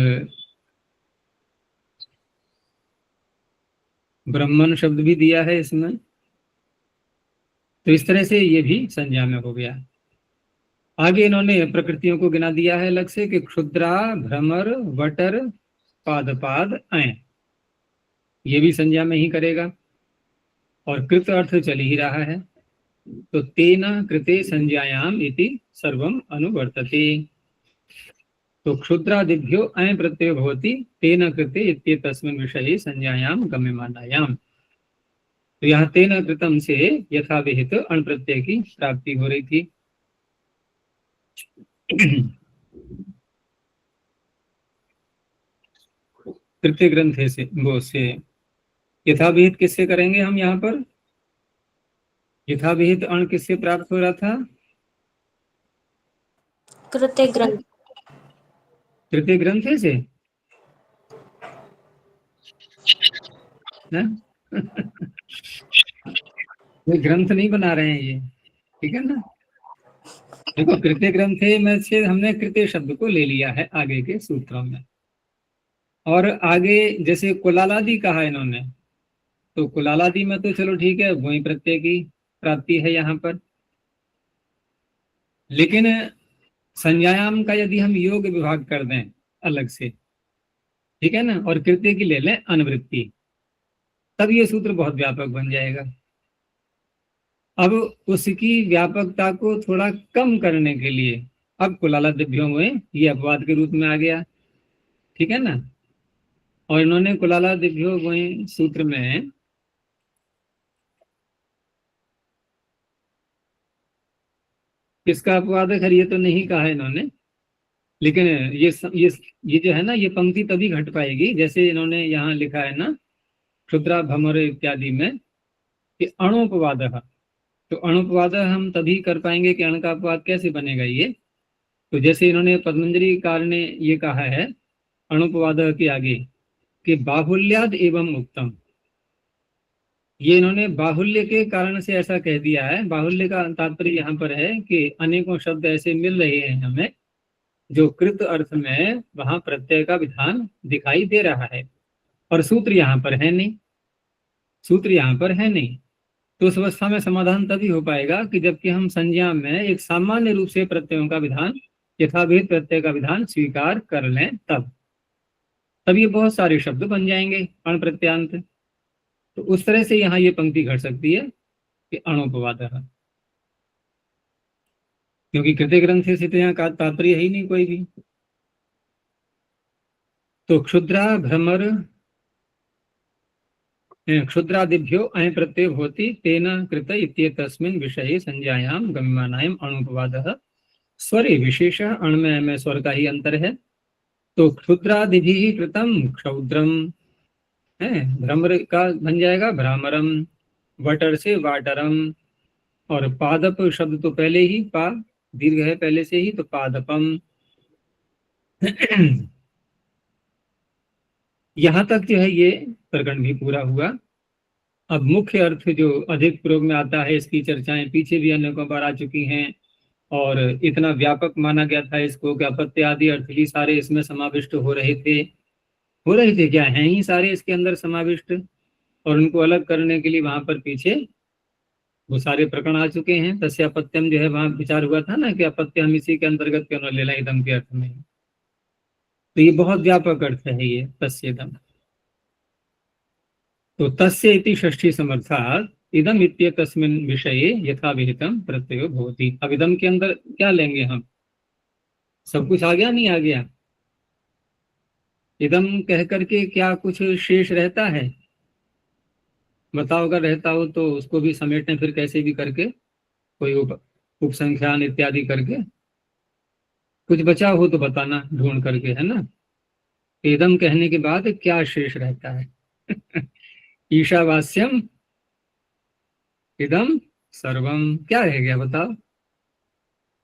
ब्राह्मण शब्द भी दिया है इसमें। तो इस तरह से ये भी संज्ञा में हो गया। आगे इन्होंने प्रकृतियों को गिना दिया है अलग से कि क्षुद्रा, भ्रमर, वटर, पादपाद, ऐं, ये भी संज्ञा में ही करेगा। और कृत अर्थ चल ही रहा है। तो तेना कृते संज्ञायाम इति सर्वम अनुवर्तते। तो क्षुद्रादिभ्यो ऐं प्रत्यय भवति तेन कृते इत्येतस्मिन् विषये संज्ञायाम गम्यमानायाम। तो यहाँ तेन कृतम से यथाविहित अण प्रत्यय की प्राप्ति हो रही थी। तृतीय ग्रंथ से वो से यथाविहित किससे करेंगे हम यहाँ पर? यथाविहित अण किससे प्राप्त हो रहा था? कृते ग्रंथ। तृतीय ग्रंथ से ना? ये ग्रंथ नहीं बना रहे हैं ये, ठीक है ना। देखो कृत्य ग्रंथ में से हमने कृत्य शब्द को ले लिया है आगे के सूत्रों में। और आगे जैसे कुलालादि कहा इन्होंने, तो कुलालादि में तो चलो ठीक है, वही प्रत्यय की प्राप्ति है यहाँ पर। लेकिन संज्ञायाम का यदि हम योग विभाग कर दें अलग से, ठीक है ना, और कृत्य की ले लें अनुवृत्ति, तब ये सूत्र बहुत व्यापक बन जाएगा। अब उसकी व्यापकता को थोड़ा कम करने के लिए अब कुलाला दिभ्यों में ये अपवाद के रूप में आ गया, ठीक है ना। और इन्होंने कुलाला दिभ्यो में सूत्र में किसका अपवाद है? खैर ये तो नहीं कहा है इन्होंने, लेकिन ये जो है ना, ये पंक्ति तभी घट पाएगी जैसे इन्होंने यहाँ लिखा है ना, क्षुद्रा भमर इत्यादि में कि अणुपवाद। तो अणुपवाद हम तभी कर पाएंगे कि अण का अपवाद कैसे बनेगा ये, तो जैसे इन्होंने पतंजलिकार ने ये कहा है अणुपवाद के आगे कि बाहुल्याद एवं उत्तम, ये इन्होंने बाहुल्य के कारण से ऐसा कह दिया है। बाहुल्य का तात्पर्य यहाँ पर है कि अनेकों शब्द ऐसे मिल रहे हैं हमें जो कृत अर्थ में वहां प्रत्यय का विधान दिखाई दे रहा है, और सूत्र यहाँ पर है नहीं, सूत्र यहाँ पर है नहीं। तो उस अवस्था में समाधान तभी हो पाएगा कि जबकि हम संज्ञा में एक सामान्य रूप से प्रत्ययों का विधान, यथाविहित प्रत्यय का विधान स्वीकार कर लें, तब ये बहुत सारे शब्द बन जाएंगे अण प्रत्यांत। तो उस तरह से यहाँ ये पंक्ति घट सकती है कि अणोपवाद, क्योंकि कृत्य ग्रंथ से तो यहाँ का तात्पर्य ही नहीं कोई भी। तो क्षुद्रा भ्रमर क्षुद्रादिभ्यो अय प्रत्यय होती तेन कृत इत्येतस्मिन् विषये संज्ञायां गम्यमानायं अणुपवादः स्वरे विशेष, अण में स्वर का ही अंतर है। तो क्षुद्रादिभिः कृतम क्षौद्रम है, भ्रमर का बन जाएगा भ्रामरम, वटर से वाटरम, और पादप शब्द तो पहले ही पा दीर्घ है पहले से ही, तो पादपम। यहां तक जो है ये प्रकरण भी पूरा हुआ। अब मुख्य अर्थ जो अधिक प्रयोग में आता है, इसकी चर्चाएं पीछे भी अनेकों बार आ चुकी हैं, और इतना व्यापक माना गया था इसको कि अपत्य आदि अर्थ भी सारे इसमें समाविष्ट हो रहे थे क्या, हैं ही सारे इसके अंदर समाविष्ट, और उनको अलग करने के लिए वहां पर पीछे वो सारे प्रकरण आ चुके हैं। तस्य अपत्यम जो है वहां विचार हुआ था ना कि अपत्य हम इसी के अंतर्गत क्यों न ले लें इदम के अर्थ में। तो ये बहुत व्यापक अर्थ है ये तस्येदम। तो तस्य इति षष्ठी समर्थात् इदम इत्येतस्मिन् विषये यथा विहितम प्रत्ययो भवति। अब इदम के अंदर क्या लेंगे हम, सब कुछ आ गया नहीं आ गया, इदम कह करके क्या कुछ शेष रहता है बताओ, अगर रहता हो तो उसको भी समेटें फिर कैसे भी करके, कोई उपसंख्यान इत्यादि करके, कुछ बचा हो तो बताना ढूंढ करके, है ना। इदम कहने के बाद क्या शेष रहता है। ईशावास्यम इदम सर्वम, क्या रह गया बताओ।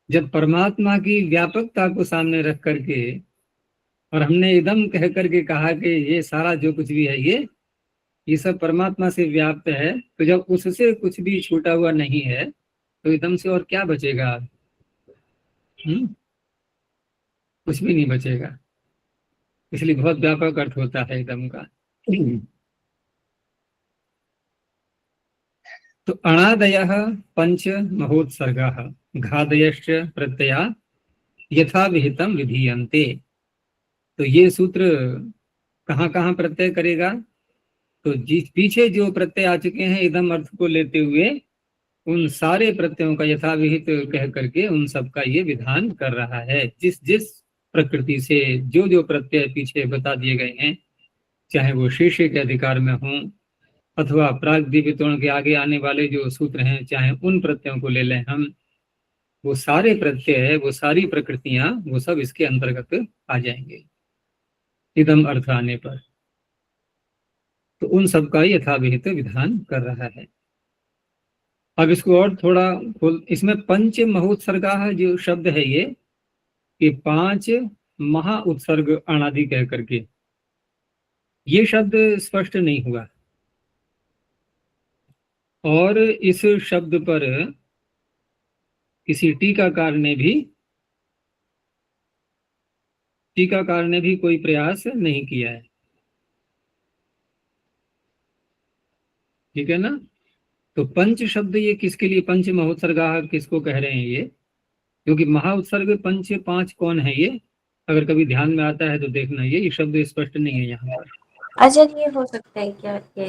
जब परमात्मा की व्यापकता को सामने रख करके और हमने इदम कह करके कहा कि ये सारा जो कुछ भी है ये सब परमात्मा से व्याप्त है, तो जब उससे कुछ भी छूटा हुआ नहीं है तो इदम से और क्या बचेगा। कुछ भी नहीं बचेगा, इसलिए बहुत व्यापक अर्थ होता है इदम का। तो अणादयः पंच महोत्सर्गाः घादयश्च प्रत्यया यथा विहितम विधीयन्ते। तो ये सूत्र कहाँ कहाँ प्रत्यय करेगा, तो जिस पीछे जो प्रत्यय आ चुके हैं इदम अर्थ को लेते हुए उन सारे प्रत्ययों का यथाविहित कह करके उन सब का ये विधान कर रहा है। जिस जिस प्रकृति से जो जो प्रत्यय पीछे बता दिए गए हैं, चाहे वो शीर्षे के अधिकार में हों अथवा प्राग्दिव्यतोण के आगे आने वाले जो सूत्र हैं, चाहे उन प्रत्ययों को ले लें हम, वो सारे प्रत्यय, वो सारी प्रकृतियां, वो सब इसके अंतर्गत आ जाएंगे इदम अर्थ आने पर। तो उन सब का यथाविहित विधान कर रहा है। अब इसको और थोड़ा इसमें पंच महोत्सर्गा जो शब्द है ये 5 महा उत्सर्ग अनादि कह करके, ये शब्द स्पष्ट नहीं हुआ, और इस शब्द पर किसी टीकाकार ने भी कोई प्रयास नहीं किया है, ठीक है ना। तो पंच शब्द ये किसके लिए, पंच महोत्सर्गा किसको कह रहे हैं ये, क्योंकि महा उत्सर्ग पंच 5 कौन है ये, अगर कभी ध्यान में आता है तो देखना, ये शब्द स्पष्ट नहीं है यहाँ पर। अच्छा, ये हो सकता है क्या कि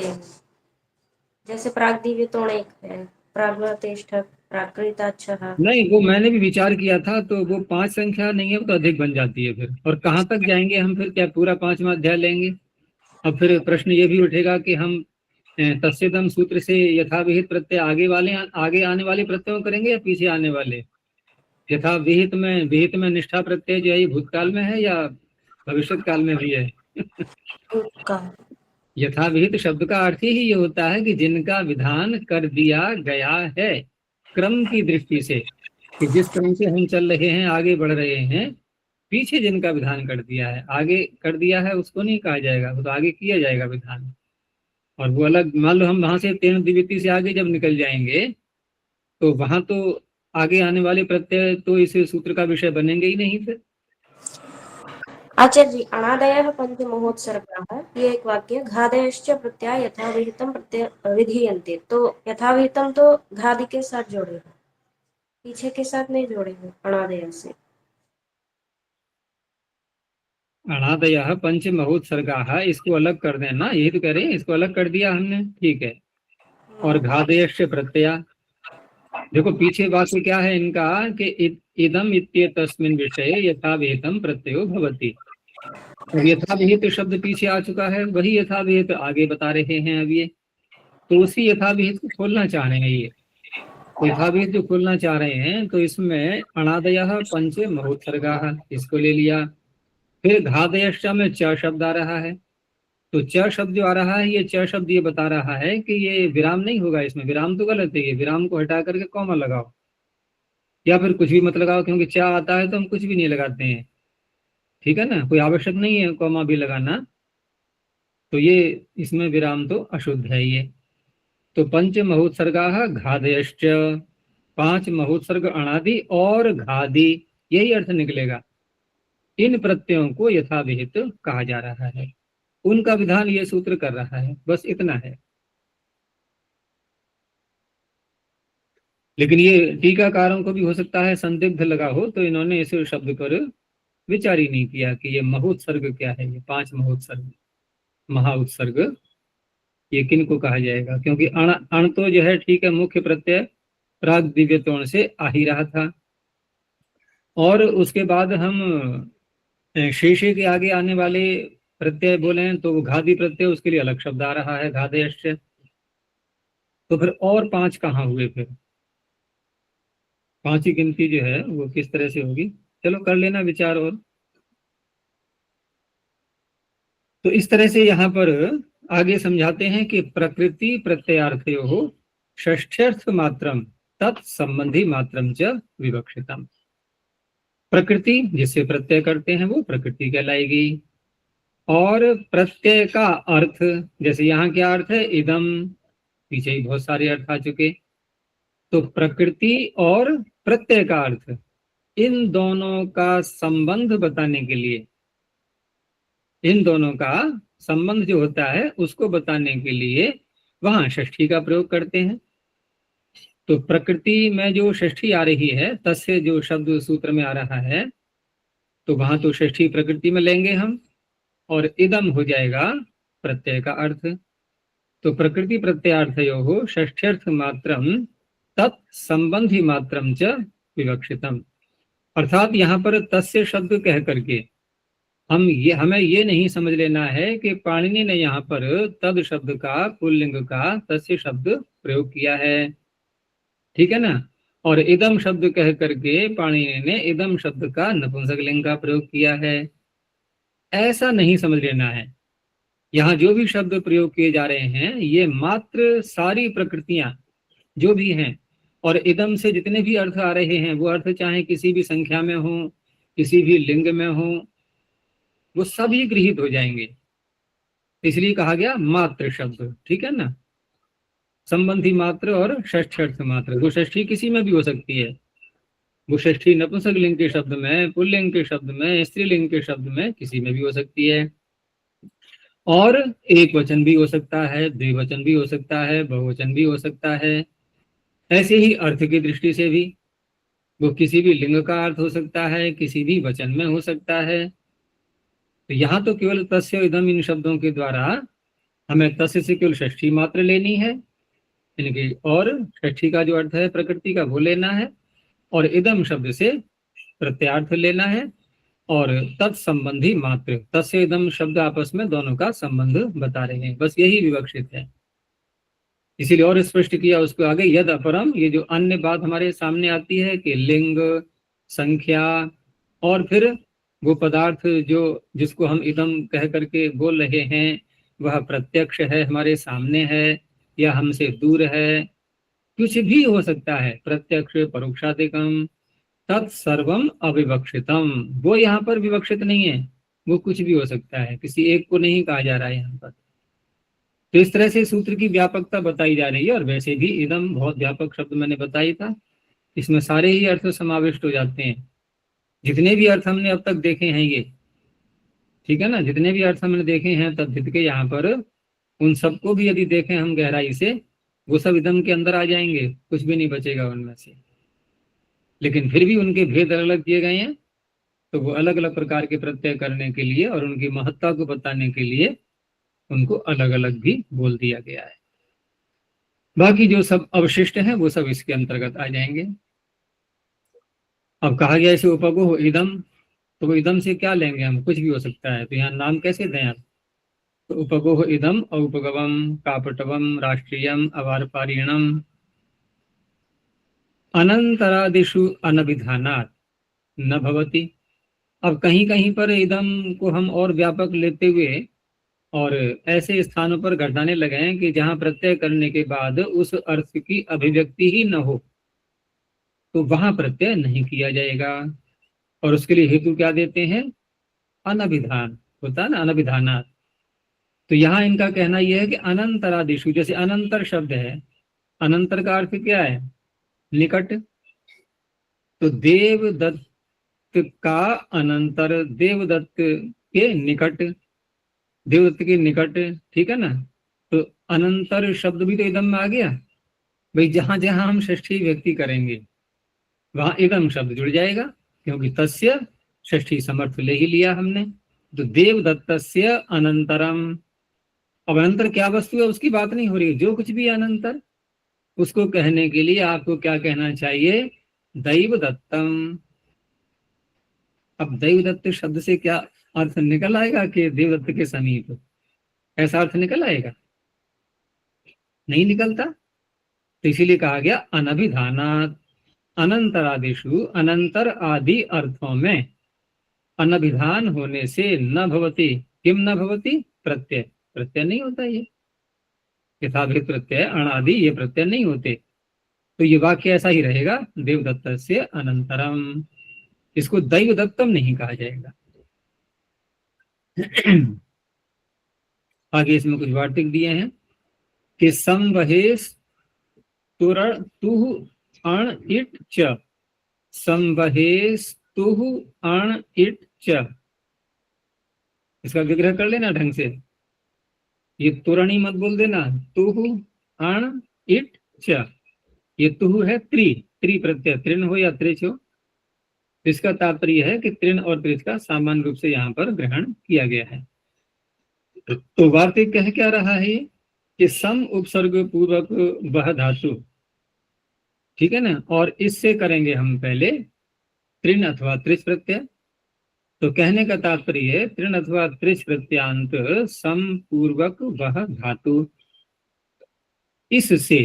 जैसे प्राग्दिव्यतोण एक है, प्राग्वतिष्ठ, प्राकृताच्छः। नहीं, वो मैंने भी विचार किया था, तो वो 5 संख्या नहीं है, वो तो अधिक बन जाती है फिर, और कहाँ तक जाएंगे हम फिर, क्या पूरा 5वां अध्याय लेंगे। अब फिर प्रश्न ये भी उठेगा कि हम तस्येदम सूत्र से यथाविहित प्रत्यय आगे आने वाले प्रत्ययों करेंगे या पीछे आने वाले। यथाविहित में निष्ठा प्रत्यय जो है ये भूतकाल में है या भविष्य काल में भी है। यथाविहित शब्द का अर्थ ही ये होता है कि जिनका विधान कर दिया गया है क्रम की दृष्टि से, कि जिस तरह से हम चल रहे हैं, आगे बढ़ रहे हैं, पीछे जिनका विधान कर दिया है, आगे कर दिया है, उसको नहीं कहा जाएगा, वो तो आगे किया जाएगा विधान। और वो अलग, मान लो हम वहां से 13 द्वितीय से आगे जब निकल जाएंगे, तो वहां तो आगे आने वाले प्रत्यय तो इस सूत्र का विषय बनेंगे ही नहीं फिर। आचार्य जी, अणादयः पंच महोत्सर्गाः, ये एक वाक्य, घादयश्च प्रत्यय यथाविहितं प्रत्यय विधीयन्ते, तो यथाविहितं तो घादि के साथ जोड़ेगा, पीछे के साथ नहीं जोड़ेगा अणादय से। अणादयः पंच महोत्सर्गाः, इसको अलग कर देना, यही तो कह रहे हैं, इसको अलग कर दिया हमने, ठीक है। और घादयश्च प्रत्यय, देखो पीछे वाक्य क्या है इनका कि इदम इत्येतस्मिन् विषये यथाविहितं प्रत्ययो भवति। अब यथाविहित शब्द पीछे आ चुका है, वही यथाविहित आगे बता रहे हैं अब ये, तो उसी यथाविहित को खोलना चाह रहे हैं ये। यथाविहित जो खोलना चाह रहे हैं, तो इसमें अणादयः पंच महोत्सर्गाः, इसको ले लिया। फिर घादयश्च में च शब्द आ रहा है, तो च शब्द जो आ रहा है, ये च शब्द ये बता रहा है कि ये विराम नहीं होगा, इसमें विराम तो गलत है, ये विराम को हटा करके कॉमा लगाओ, या फिर कुछ भी मत लगाओ, क्योंकि च आता है तो हम कुछ भी नहीं लगाते हैं, ठीक है ना, कोई आवश्यक नहीं है कॉमा भी लगाना। तो ये इसमें विराम तो अशुद्ध है ये। तो पंच महोत्सर्गाः घादयश्च, 5 महोत्सर्ग अणादि और घादि, यही अर्थ निकलेगा। इन प्रत्ययों को यथाविहित कहा जा रहा है, उनका विधान ये सूत्र कर रहा है, बस इतना है। लेकिन ये टीकाकारों को भी हो सकता है संदिग्ध लगा हो, तो इन्होंने इस शब्द पर विचार ही नहीं किया कि ये महोत्सर्ग क्या है, ये 5 महोत्सर्ग, महाउत्सर्ग, ये किन को कहा जाएगा, क्योंकि अण तो जो है ठीक है, मुख्य प्रत्यय प्राग दिव्य तोण से आ ही रहा था, और उसके बाद हम शेषे के आगे आने वाले प्रत्यय बोले तो वो घादी प्रत्यय, उसके लिए अलग शब्द आ रहा है घादयश्च। तो फिर और 5 कहाँ हुए फिर, 5 की गिनती जो है वो किस तरह से होगी, चलो कर लेना विचार। और तो इस तरह से यहाँ पर आगे समझाते हैं कि प्रकृति प्रत्ययार्थयोः षष्ठ्यर्थ मात्रम तत्संबंधी मात्रम च विवक्षितम। प्रकृति जिससे प्रत्यय करते हैं वो प्रकृति कहलाएगी, और प्रत्यय का अर्थ, जैसे यहाँ क्या अर्थ है, इदम, पीछे ही बहुत सारे अर्थ आ चुके, तो प्रकृति और प्रत्यय का अर्थ, इन दोनों का संबंध बताने के लिए, इन दोनों का संबंध जो होता है उसको बताने के लिए वहां षष्ठी का प्रयोग करते हैं। तो प्रकृति में जो षष्ठी आ रही है, तस्य जो शब्द सूत्र में आ रहा है, तो वहां तो षष्ठी प्रकृति में लेंगे हम, और इदम हो जाएगा प्रत्यय का अर्थ। तो प्रकृति प्रत्ययार्थयोः षष्ठ्यर्थ मात्रम तत्संबंधी मात्रम च विवक्षितम। अर्थात यहाँ पर तस्य शब्द कह करके हमें ये नहीं समझ लेना है कि पाणिनि ने यहाँ पर तद शब्द का, पुल्लिंग का तस्य शब्द प्रयोग किया है, ठीक है ना, और इदम शब्द कह करके पाणिनि ने इदम शब्द का नपुंसकलिंग का प्रयोग किया है, ऐसा नहीं समझ लेना है। यहाँ जो भी शब्द प्रयोग किए जा रहे हैं, ये मात्र सारी प्रकृतियां जो भी हैं, और इदम से जितने भी अर्थ आ रहे हैं, वो अर्थ चाहे किसी भी संख्या में हो, किसी भी लिंग में हो, वो सभी गृहीत हो जाएंगे, इसलिए कहा गया मात्र शब्द, ठीक है ना, संबंधी मात्र और षष्ठ्यर्थ मात्र। वो षष्ठी किसी में भी हो सकती है, वो षष्ठी नपुंसक लिंग के शब्द में, पुल्लिंग के शब्द में, स्त्रीलिंग के शब्द में, किसी में भी हो सकती है, और एक वचन भी हो सकता है, द्विवचन भी हो सकता है, बहुवचन भी हो सकता है। ऐसे ही अर्थ की दृष्टि से भी वो किसी भी लिंग का अर्थ हो सकता है, किसी भी वचन में हो सकता है। तो यहाँ तो केवल तस्य इदम, इन शब्दों के द्वारा हमें तस्य से केवल षष्ठी मात्र लेनी है, इनकी, और षष्ठी का जो अर्थ है प्रकृति का वो लेना है, और इदम शब्द से प्रत्यार्थ लेना है, और तत्संबंधी मात्र, तस्य इदम शब्द आपस में दोनों का संबंध बता रहे हैं, बस यही विवक्षित है। इसीलिए और स्पष्ट किया उसको आगे, यद अपरम, ये जो अन्य बात हमारे सामने आती है कि लिंग, संख्या, और फिर वो पदार्थ जो जिसको हम इदम कह करके बोल रहे हैं, वह प्रत्यक्ष है, हमारे सामने है, या हमसे दूर है, कुछ भी हो सकता है, प्रत्यक्ष परोक्षादिकम, तत्सर्वम अविवक्षितम, वो यहाँ पर विवक्षित नहीं है, वो कुछ भी हो सकता है, किसी एक को नहीं कहा जा रहा है यहाँ पर। तो इस तरह से सूत्र की व्यापकता बताई जा रही है। और वैसे भी इदम बहुत व्यापक शब्द मैंने बताया था, इसमें सारे ही अर्थ समाविष्ट हो जाते हैं, जितने भी अर्थ हमने अब तक देखे हैं ये, ठीक है ना, जितने भी अर्थ हमने देखे हैं तद्धित के यहाँ पर, उन सबको भी यदि देखें हम गहराई से, वो सब इदम के अंदर आ जाएंगे, कुछ भी नहीं बचेगा उनमें से। लेकिन फिर भी उनके भेद अलग अलग किए गए हैं, तो वो अलग अलग प्रकार के प्रत्यय करने के लिए और उनकी महत्ता को बताने के लिए उनको अलग अलग भी बोल दिया गया है। बाकी जो सब अवशिष्ट हैं वो सब इसके अंतर्गत आ जाएंगे। अब कहा गया इसे उपगो इदम, तो वो इदम से क्या लेंगे हम, कुछ भी हो सकता है, तो यहाँ नाम कैसे दें आप। तो उपगो इदम औपगवम कापटवम राष्ट्रीयम अवारपारीणम अनंतरादिषु अनभिधानात् न भवति। अब कहीं कहीं पर इदम को हम और व्यापक लेते हुए और ऐसे स्थानों पर घटाने लगे हैं कि जहां प्रत्यय करने के बाद उस अर्थ की अभिव्यक्ति ही न हो, तो वहां प्रत्यय नहीं किया जाएगा। और उसके लिए हेतु क्या देते हैं, अनभिधान होता है ना, अनभिधानात्। तो यहाँ इनका कहना यह है कि अनंतरादिशु, जैसे अनंतर शब्द है, अनंतर का अर्थ क्या है, निकट। तो देवदत्त का अनंतर, देवदत्त के निकट, देवदत्त के निकट, ठीक है ना। तो अनंतर शब्द भी तो इदम में आ गया भाई, जहां जहां हम षष्ठी व्यक्ति करेंगे वहां इदम शब्द जुड़ जाएगा, क्योंकि तस्य षष्ठी समर्थ ले ही लिया हमने। तो देवदत्तस्य अनंतरम, अब अनंतर क्या वस्तु है उसकी बात नहीं हो रही है, जो कुछ भी अनंतर उसको कहने के लिए आपको क्या कहना चाहिए, दैवदत्तम। अब दैवदत्त शब्द से क्या अर्थ निकल आएगा कि देवदत्त के समीप, ऐसा अर्थ निकल आएगा, नहीं निकलता। तो इसीलिए कहा गया अनभिधानात्, अनंतरादिषु अनंतर आदि अर्थों में अनभिधान होने से न भवति, किम न भवति, प्रत्यय, प्रत्यय नहीं होता ये, यथाभित प्रत्यय अणादि ये प्रत्यय नहीं होते। तो ये वाक्य ऐसा ही रहेगा, देवदत्त से अनंतरम, इसको दैवदत्तम नहीं कहा जाएगा। आगे इसमें कुछ वार्तिक दिए हैं कि संवहेश तुरण तुह अण इट च, संवहेश तुह अण इट च, इसका विग्रह कर लेना ढंग से, ये तुरणी मत बोल देना, तुह अण इट च, ये तुह है त्रि, त्रि प्रत्यय, तृण हो या त्रिच हो, इसका तात्पर्य है कि तृण और त्रिच का सामान्य रूप से यहाँ पर ग्रहण किया गया है। तो वार्तिक कह क्या रहा है ये, कि सम उपसर्ग पूर्वक वह धातु, ठीक है ना, और इससे करेंगे हम पहले तृण अथवा त्रिच प्रत्यय। तो कहने का तात्पर्य है तृण अथवा त्रिच प्रत्यांत सम पूर्वक वह धातु, इससे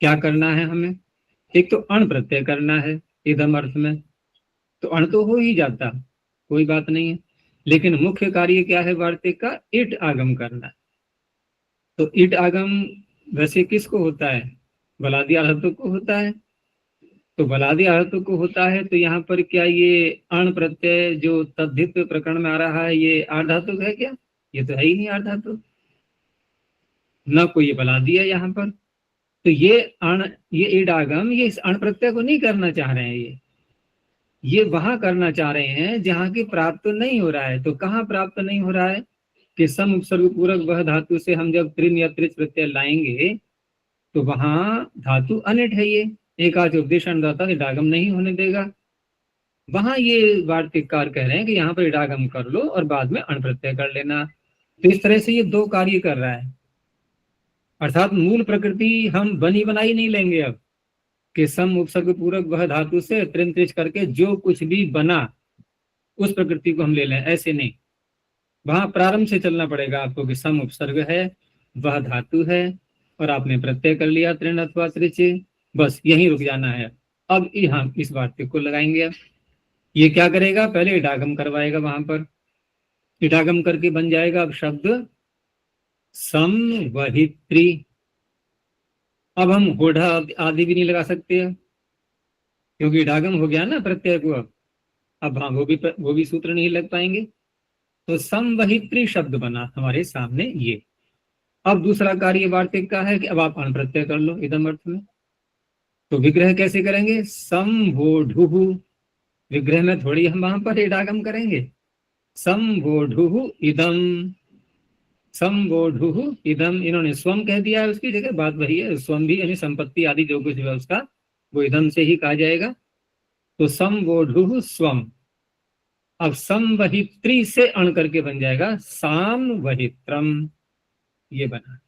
क्या करना है हमें, एक तो अण प्रत्यय करना है इदम अर्थ में, तो अण तो हो ही जाता, कोई बात नहीं है, लेकिन मुख्य कार्य क्या है वार्तिक का, इट आगम करना। तो इट आगम वैसे किसको होता है, बलादी आधातु को होता है। तो बलादी आधातु को होता है, तो यहाँ पर क्या ये अण प्रत्यय जो तद्धित प्रकरण में आ रहा है ये आधातु है क्या, ये तो है ही नहीं आधातु, न कोई बलादी है यहाँ पर। तो ये अण, ये इड आगम ये इस अण प्रत्यय को नहीं करना चाह रहे हैं, ये वहां करना चाह रहे हैं जहां की प्राप्त नहीं हो रहा है। तो कहाँ प्राप्त नहीं हो रहा है, कि सम उपसर्ग पूरक वह धातु से हम जब तृण या त्रिच प्रत्यय लाएंगे तो वहां धातु अनिट है, ये एकाच उपदेश अन्नदाता इडागम नहीं होने देगा। वहां ये वार्तिककार कह रहे हैं कि यहाँ पर इडागम कर लो और बाद में अण प्रत्यय कर लेना। तो इस तरह से ये दो कार्य कर रहा है, अर्थात मूल प्रकृति हम बनी बनाई नहीं लेंगे अब, कि सम उपसर्ग पूरक वह धातु से तृण त्रिच करके जो कुछ भी बना उस प्रकृति को हम ले लें, ऐसे नहीं। वहां प्रारंभ से चलना पड़ेगा आपको कि सम उपसर्ग है, वह धातु है, और आपने प्रत्यय कर लिया तृण अथवा त्रिच, बस यहीं रुक जाना है। अब यहाँ इस वार्तिक को लगाएंगे। अब ये क्या करेगा, पहले इडागम करवाएगा, वहां पर इडागम करके बन जाएगा अब शब्द संवहित्री। अब हम होढ़ा आदि भी नहीं लगा सकते हैं, क्योंकि इडागम हो गया ना प्रत्यय को। अब हाँ, वो भी सूत्र नहीं लग पाएंगे। तो समवहित्री शब्द बना हमारे सामने ये। अब दूसरा कार्य वार्तिक का है कि अब आप अण प्रत्यय कर लो इदम अर्थ में। तो विग्रह कैसे करेंगे? संवोढुः। विग्रह में थोड़ी हम वहां पर इडागम करेंगे। संवोढुः इदम, संवोढुः इदम, इन्होंने स्वम कह दिया है, उसकी जगह बात वही है। स्वम भी यानी संपत्ति आदि जो कुछ है उसका, वो इदम से ही कहा जाएगा। तो संवोढुः स्वम। अब समवहित्री से अण करके बन जाएगा सामवहित्रम, ये बना।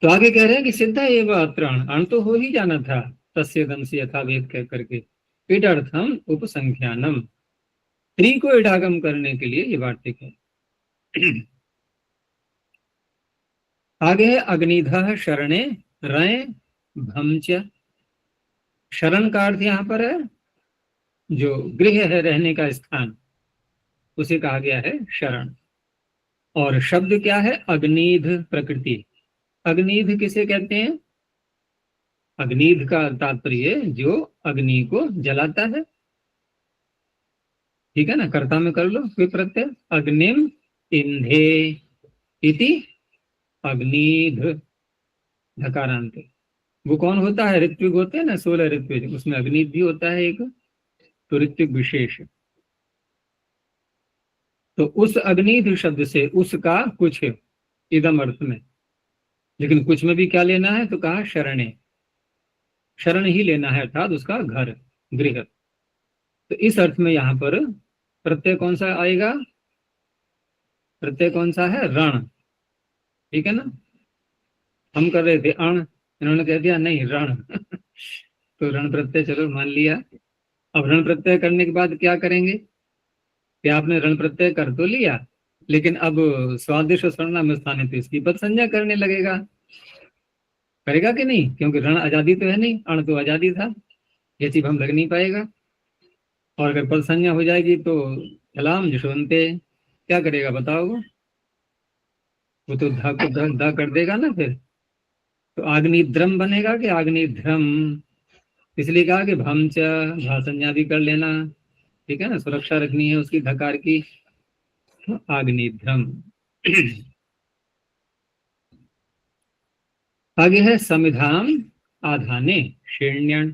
तो आगे कह रहे हैं कि सिद्ध एवं अत्र अण तो हो ही जाना था, तस्य दम से यथावेद कह करके। इडर्थम उपसंख्यानम, त्रि को इडागम करने के लिए ये वार्तिक है। आगे है अग्निधः शरणे रय भमच। शरण का अर्थ यहां पर है जो गृह है, रहने का स्थान, उसे कहा गया है शरण। और शब्द क्या है? अग्निध प्रकृति। अग्निध किसे कहते हैं? अग्निध का तात्पर्य जो अग्नि को जलाता है। ठीक है ना, कर्ता में कर लो कोई प्रत्यय। अग्निम इंधे इति अग्निध धकारांत। वो कौन होता है? ऋत्विक होते हैं ना, 16 ऋत्विक, उसमें अग्निध भी होता है एक, तो ऋत्विक विशेष। तो उस अग्निध शब्द से उसका कुछ इदम अर्थ में, लेकिन कुछ में भी क्या लेना है? तो कहा शरणे, शरण ही लेना है, अर्थात उसका घर, गृह। तो इस अर्थ में यहां पर प्रत्यय कौन सा आएगा? प्रत्यय कौन सा है? रण। ठीक है ना, हम कर रहे थे अण, इन्होंने कह दिया नहीं रण। तो रण प्रत्यय चलो मान लिया। अब रण प्रत्यय करने के बाद क्या करेंगे? कि आपने रण प्रत्यय कर तो लिया, लेकिन अब स्वादिष्ट सर्वनाम स्थान तो इसकी पद संज्ञा करने लगेगा। करेगा कि नहीं? क्योंकि रण आजादी तो है नहीं, अण तो आजादी था, ये चीज हम लग नहीं पाएगा। और अगर पद संज्ञा हो जाएगी तो कलाम जशवंते, क्या करेगा बताओ? वो तो धा को धा कर देगा ना फिर। तो आग्निद्रम बनेगा कि आग्निध्रम, इसलिए कहा कि भमच, भा संज्ञा भी कर लेना। ठीक है ना, सुरक्षा रखनी है उसकी धकार की। तो आग्निध्रम। आगे है समिधाम आधाने शीर्ण्यन।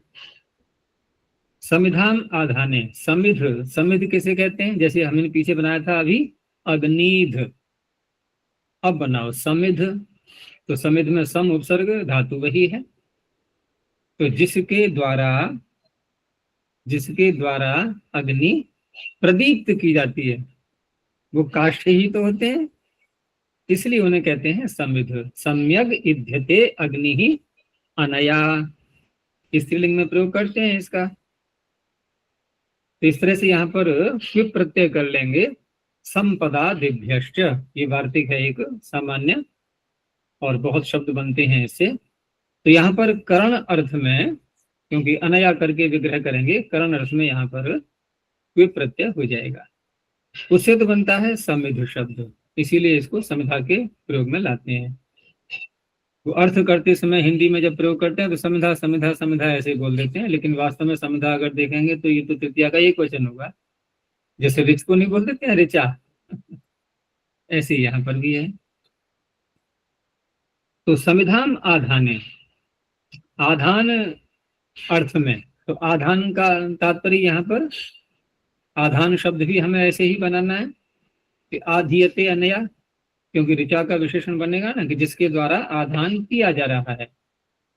समिधाम आधाने, समिध, समिध किसे कहते हैं? जैसे हमने पीछे बनाया था अभी अग्निध, अब बनाओ समिध। तो समिध में सम उपसर्ग धातु वही है। तो जिसके द्वारा अग्नि प्रदीप्त की जाती है, वो काष्ठ ही तो होते हैं, इसलिए उन्हें कहते हैं समिध। सम्यग इध्यते अग्नि ही अनया, स्त्रीलिंग में प्रयोग करते हैं इसका। तो इस तरह से यहाँ पर क्विप प्रत्यय कर लेंगे संपदादिभ्यश्च। ये वार्तिक है एक सामान्य, और बहुत शब्द बनते हैं इससे। तो यहाँ पर करण अर्थ में, क्योंकि अनया करके विग्रह करेंगे, करण अर्थ में यहाँ पर क्विप प्रत्यय हो जाएगा। उससे तो बनता है समिध शब्द, इसीलिए इसको समिधा के प्रयोग में लाते हैं। तो अर्थ करते समय हिंदी में जब प्रयोग करते हैं तो समिधा समिधा समिधा ऐसे बोल देते हैं, लेकिन वास्तव में समिधा अगर देखेंगे तो ये तो तृतीया का एक वचन होगा। जैसे रिच को नहीं बोल देते हैं रिचा, ऐसे ही यहाँ पर भी है। तो समिधाम आधाने, आधान अर्थ में, तो आधान का तात्पर्य यहाँ पर, आधान शब्द भी हमें ऐसे ही बनाना है कि आधीयते अनया, क्योंकि ऋचा का विशेषण बनेगा ना कि जिसके द्वारा आधान किया जा रहा है,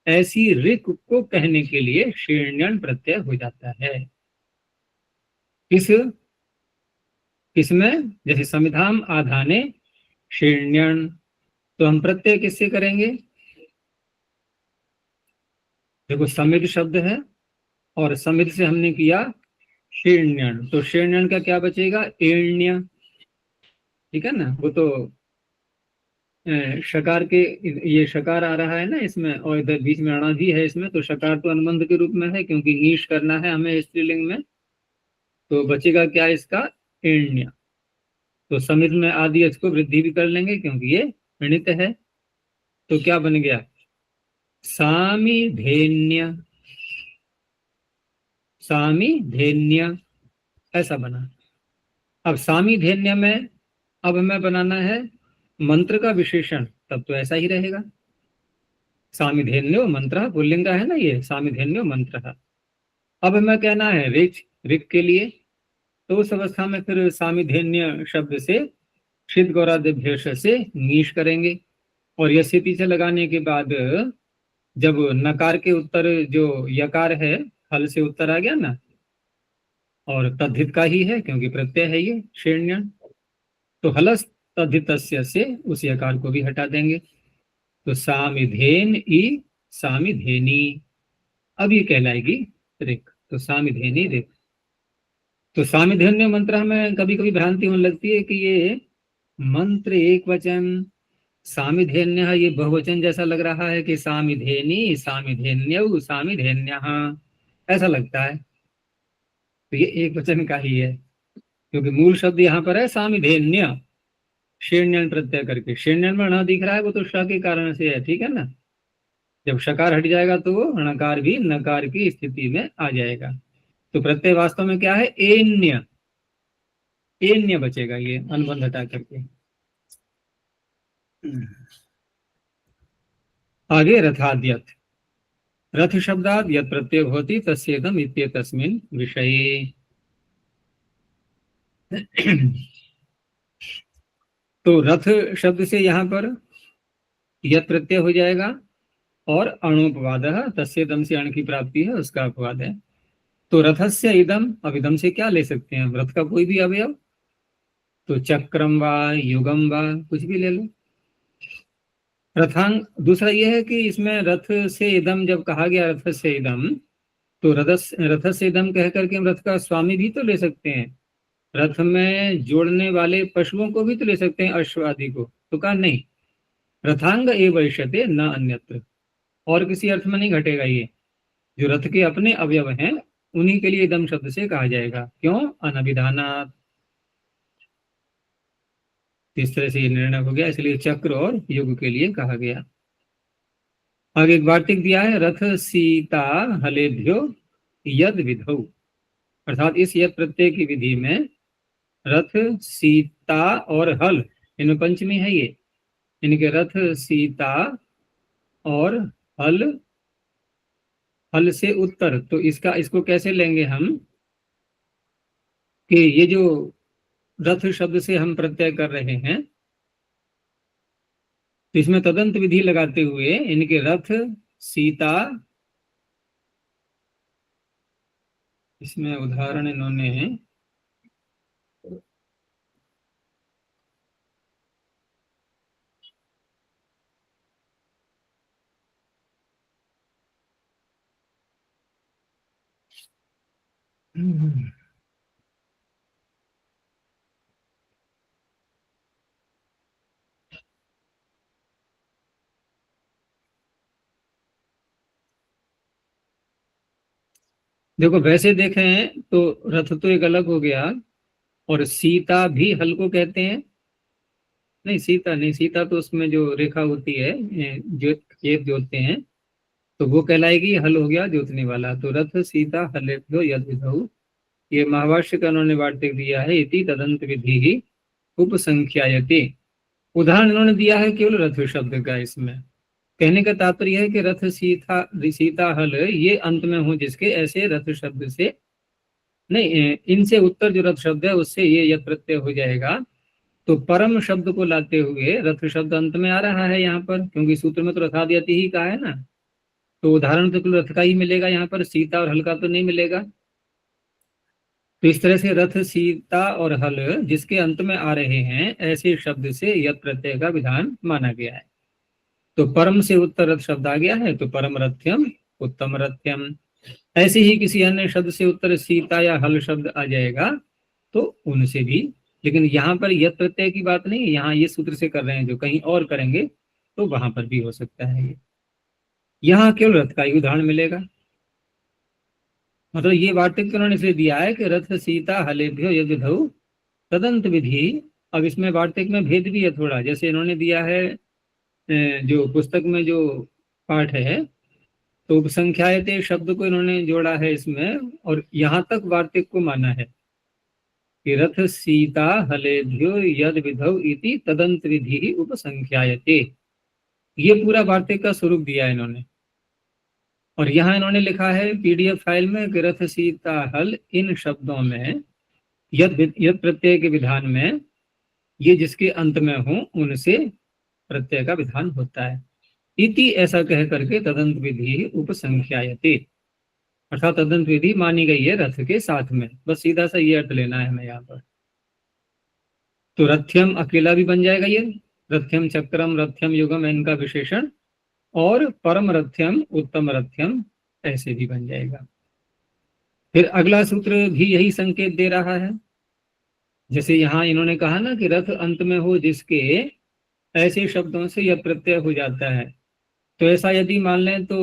ऐसी ऋक को कहने के लिए शीर्ण्यन प्रत्यय हो जाता है। किसमें? जैसे समिधाम आधाने शीर्ण्यन, तो हम प्रत्यय किससे करेंगे? देखो समिध शब्द है और समिध से हमने किया शीर्ण्यन, तो शीर्ण्यन का क्या बचेगा? एण्य। ठीक है ना, वो तो शकार के, ये शकार आ रहा है ना इसमें, और इधर बीच में अणा भी है इसमें, तो शकार तो अनुबंध के रूप में है, क्योंकि नीश करना है हमें स्त्रीलिंग में। तो बचेगा क्या इसका? एण्य। तो समिध में आदि को वृद्धि भी कर लेंगे क्योंकि ये णित है। तो क्या बन गया? सामिधेन्य। सामिधेन्य ऐसा बना। अब सामिधेन्य में अब हमें बनाना है मंत्र का विशेषण, तब तो ऐसा ही रहेगा। सामिधेन्यो मंत्र पुल्लिंग है ना, ये सामिधेन्यो मंत्र। अब हमें कहना है ऋच, ऋक के लिए, तो उस अवस्था में फिर सामिधेन्य शब्द से शीत गौरादिभ्यश से नीश करेंगे, और यस्य पीछे लगाने के बाद जब नकार के उत्तर जो यकार है, हल से उत्तर आ गया ना, और तद्धित का ही है क्योंकि प्रत्यय है ये शेण्य, तो हलस तद्धितस्य से उस यकार को भी हटा देंगे। तो सामिधेन ई सामिधेनी, अब ये कहलाएगी ऋक। तो सामिधेनी ऋक। तो सामिधेन्य मंत्र हमें कभी कभी भ्रांति होने लगती है कि ये मंत्र एक वचन, सामिधेन्य ये बहुवचन जैसा लग रहा है कि सामिधेनी सामिधेन्यौ सामिधेन्यः ऐसा लगता है। तो ये एक वचन का ही है, क्योंकि मूल शब्द यहाँ पर है सामिधेन्य, शेण्यन प्रत्यय करके। शेण्यन में ण दिख रहा है वो तो श के कारण से है, ठीक है ना। जब शकार हट जाएगा तो वो णकार भी नकार की स्थिति में आ जाएगा। तो प्रत्यय वास्तव में क्या है, एन्य, एन्य बचेगा ये अनुबंध हटा करके। आगे रथाद्यत, रथ शब्दाद यत् प्रत्यय होती तस्येदम इत्येतस्मिन् विषये। तो रथ शब्द से यहाँ पर यत् प्रत्यय हो जाएगा, और अणुपवाद तस्येदम से अण की प्राप्ति है, उसका अपवाद है। तो रथस्य इदम, अब इदम से क्या ले सकते हैं, रथ का कोई भी अवयव, तो चक्रम वा युगम वा कुछ भी ले लो। रथांग, दूसरा यह है कि इसमें रथ से इदम जब कहा गया, रथ से इदम, तो रथ से इदम कह करके हम रथ का स्वामी भी तो ले सकते हैं, रथ में जोड़ने वाले पशुओं को भी तो ले सकते हैं, अश्व आदि को। तो कहा नहीं, रथांग एव वैश्यते न अन्यत्र, और किसी अर्थ में नहीं घटेगा ये। जो रथ के अपने अवयव हैं उन्हीं के लिए इदम शब्द से कहा जाएगा। क्यों, अनभिधानात्, इस तरह से ये निर्णय हो गया, इसलिए चक्र और युग के लिए कहा गया। आगे एक वार्तिक दिया है, रथ सीता हलेभ्यो यद विधौ, अर्थात इस यद प्रत्यय की विधि में रथ सीता और हल, इनमें पंचमी है ये, इनके रथ सीता और हल, हल से उत्तर। तो इसको कैसे लेंगे हम, कि ये जो रथ शब्द से हम प्रत्यय कर रहे हैं, तो इसमें तदंत विधि लगाते हुए इनके रथ सीता, इसमें उदाहरण इन्होंने देखो वैसे देखें तो रथ तो एक अलग हो गया, और सीता भी हल को कहते हैं। नहीं सीता नहीं, सीता तो उसमें जो रेखा होती है, जो खेत जोतते हैं, तो वो कहलाएगी, हल हो गया जोतने वाला। तो रथ सीता हलेभ्यो यद विधौ, ये महाभाष्य का उन्होंने वार्तिक दिया है, इति तदंत विधि ही उपसंख्यायते। उदाहरण इन्होंने दिया है केवल रथ शब्द का। इसमें कहने का तात्पर्य है कि रथ सीता हल ये अंत में हो जिसके, ऐसे रथ शब्द से नहीं, इनसे उत्तर जो रथ शब्द है उससे ये यद प्रत्यय हो जाएगा। तो परम शब्द को लाते हुए रथ शब्द अंत में आ रहा है यहाँ पर, क्योंकि सूत्र में तो रथाद्यति ही कहा है ना, तो उदाहरण तो केवल रथ का ही मिलेगा यहाँ पर, सीता और हल का तो नहीं मिलेगा। तो इस तरह से रथ सीता और हल जिसके अंत में आ रहे हैं, ऐसे शब्द से यद प्रत्यय का विधान माना गया है। तो परम से उत्तर रथ शब्द आ गया है, तो परम रथ्यम उत्तम रथ्यम। ऐसे ही किसी अन्य शब्द से उत्तर सीता या हल शब्द आ जाएगा तो उनसे भी, लेकिन यहाँ पर यद प्रत्यय की बात नहीं, यहाँ ये सूत्र से कर रहे हैं, जो कहीं और करेंगे तो वहां पर भी हो सकता है ये। यहाँ केवल रथ का ही उदाहरण मिलेगा। मतलब ये वार्तिक उन्होंने इसलिए दिया है कि रथ सीता हलेभ्यो यद विधौ तदंत विधि। अब इसमें वार्तिक में भेद भी है थोड़ा, जैसे इन्होंने दिया है जो पुस्तक में जो पाठ है, तो उपसंख्यायते शब्द को इन्होंने जोड़ा है इसमें, और यहाँ तक वार्तिक को माना है कि रथ सीता हलेभ्यो यद विधौ इति तदंत विधि उपसंख्यायते। ये पूरा वार्तिक का स्वरूप दिया है इन्होंने। और यहाँ इन्होंने लिखा है पीडीएफ फाइल में कि रथ सीता हल इन शब्दों में यद प्रत्यय के विधान में ये जिसके अंत में हो उनसे प्रत्यय का विधान होता है। इति ऐसा कह करके तदंत विधि उपसंख्यायते, अर्थात तदंत विधि मानी गई है रथ के साथ में। बस सीधा सा ये अर्थ लेना है हमें यहाँ पर। तो रथ्यम अकेला भी बन जाएगा ये, रथ्यम चक्रम रथ्यम युगम इनका विशेषण, और परम रथ्यम उत्तम रथ्यम ऐसे भी बन जाएगा। फिर अगला सूत्र भी यही संकेत दे रहा है। जैसे यहाँ इन्होंने कहा ना कि रथ अंत में हो जिसके, ऐसे शब्दों से यह प्रत्यय हो जाता है। तो ऐसा यदि मान लें तो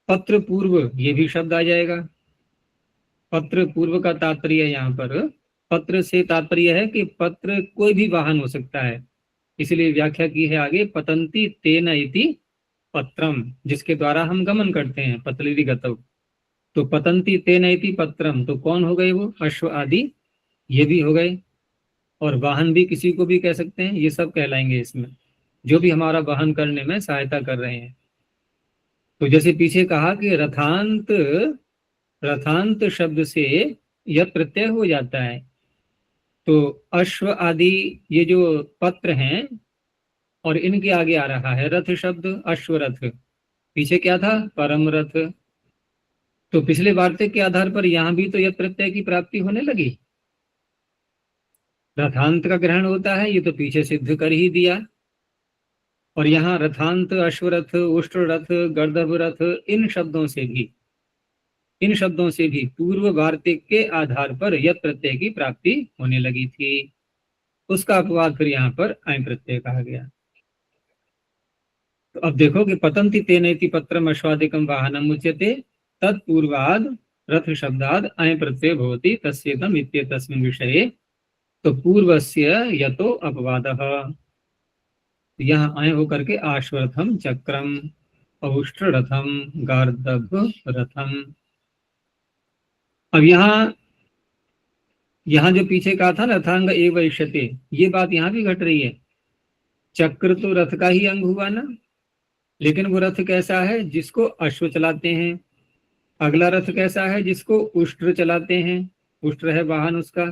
पत्र पूर्व ये भी शब्द आ जाएगा। पत्र पूर्व का तात्पर्य यहाँ पर, पत्र से तात्पर्य है कि पत्र कोई भी वाहन हो सकता है, इसलिए व्याख्या की है आगे पतंती तेन इति पत्रम, जिसके द्वारा हम गमन करते हैं, पतलिरी गतव। तो पतंती तेन इति पत्रम, तो कौन हो गए वो, अश्व आदि ये भी हो गए, और वाहन भी किसी को भी कह सकते हैं, ये सब कहलाएंगे इसमें, जो भी हमारा वाहन करने में सहायता कर रहे हैं। तो जैसे पीछे कहा कि रथांत, रथांत शब्द से यह प्रत्यय हो जाता है, तो अश्व आदि ये जो पत्र हैं और इनके आगे आ रहा है रथ शब्द, अश्वरथ, पीछे क्या था, परम रथ। तो पिछले वार्तिक के आधार पर यहाँ भी तो यह प्रत्यय की प्राप्ति होने लगी, रथांत का ग्रहण होता है, ये तो पीछे सिद्ध कर ही दिया। और यहाँ रथांत, अश्वरथ, उष्ट्ररथ, गर्दभ रथ, इन शब्दों से भी पूर्व वार्तिक के आधार पर यत प्रत्यय की प्राप्ति होने लगी थी। उसका अपवाद फिर यहाँ पर अय प्रत्यय कहा गया। तो अब देखो कि पतंति तेनेति पत्रम अश्वादिकम वाहनम उच्यते तत्पूर्वाद रथ शब्दाद अय प्रत्यय भवति तस्येदम इत्येतस्मिन् विषये। तो पूर्वस्य यतो अपवादः, यहाँ अय होकर के आश्वरथम चक्रम औष्ट्ररथम गार्दभ रथम। अब यहाँ जो पीछे कहा था रथांग एव इष्यते, ये बात यहाँ भी घट रही है। चक्र तो रथ का ही अंग हुआ ना, लेकिन वो रथ कैसा है, जिसको अश्व चलाते हैं। अगला रथ कैसा है, जिसको उष्ट्र चलाते हैं, उष्ट्र है वाहन उसका,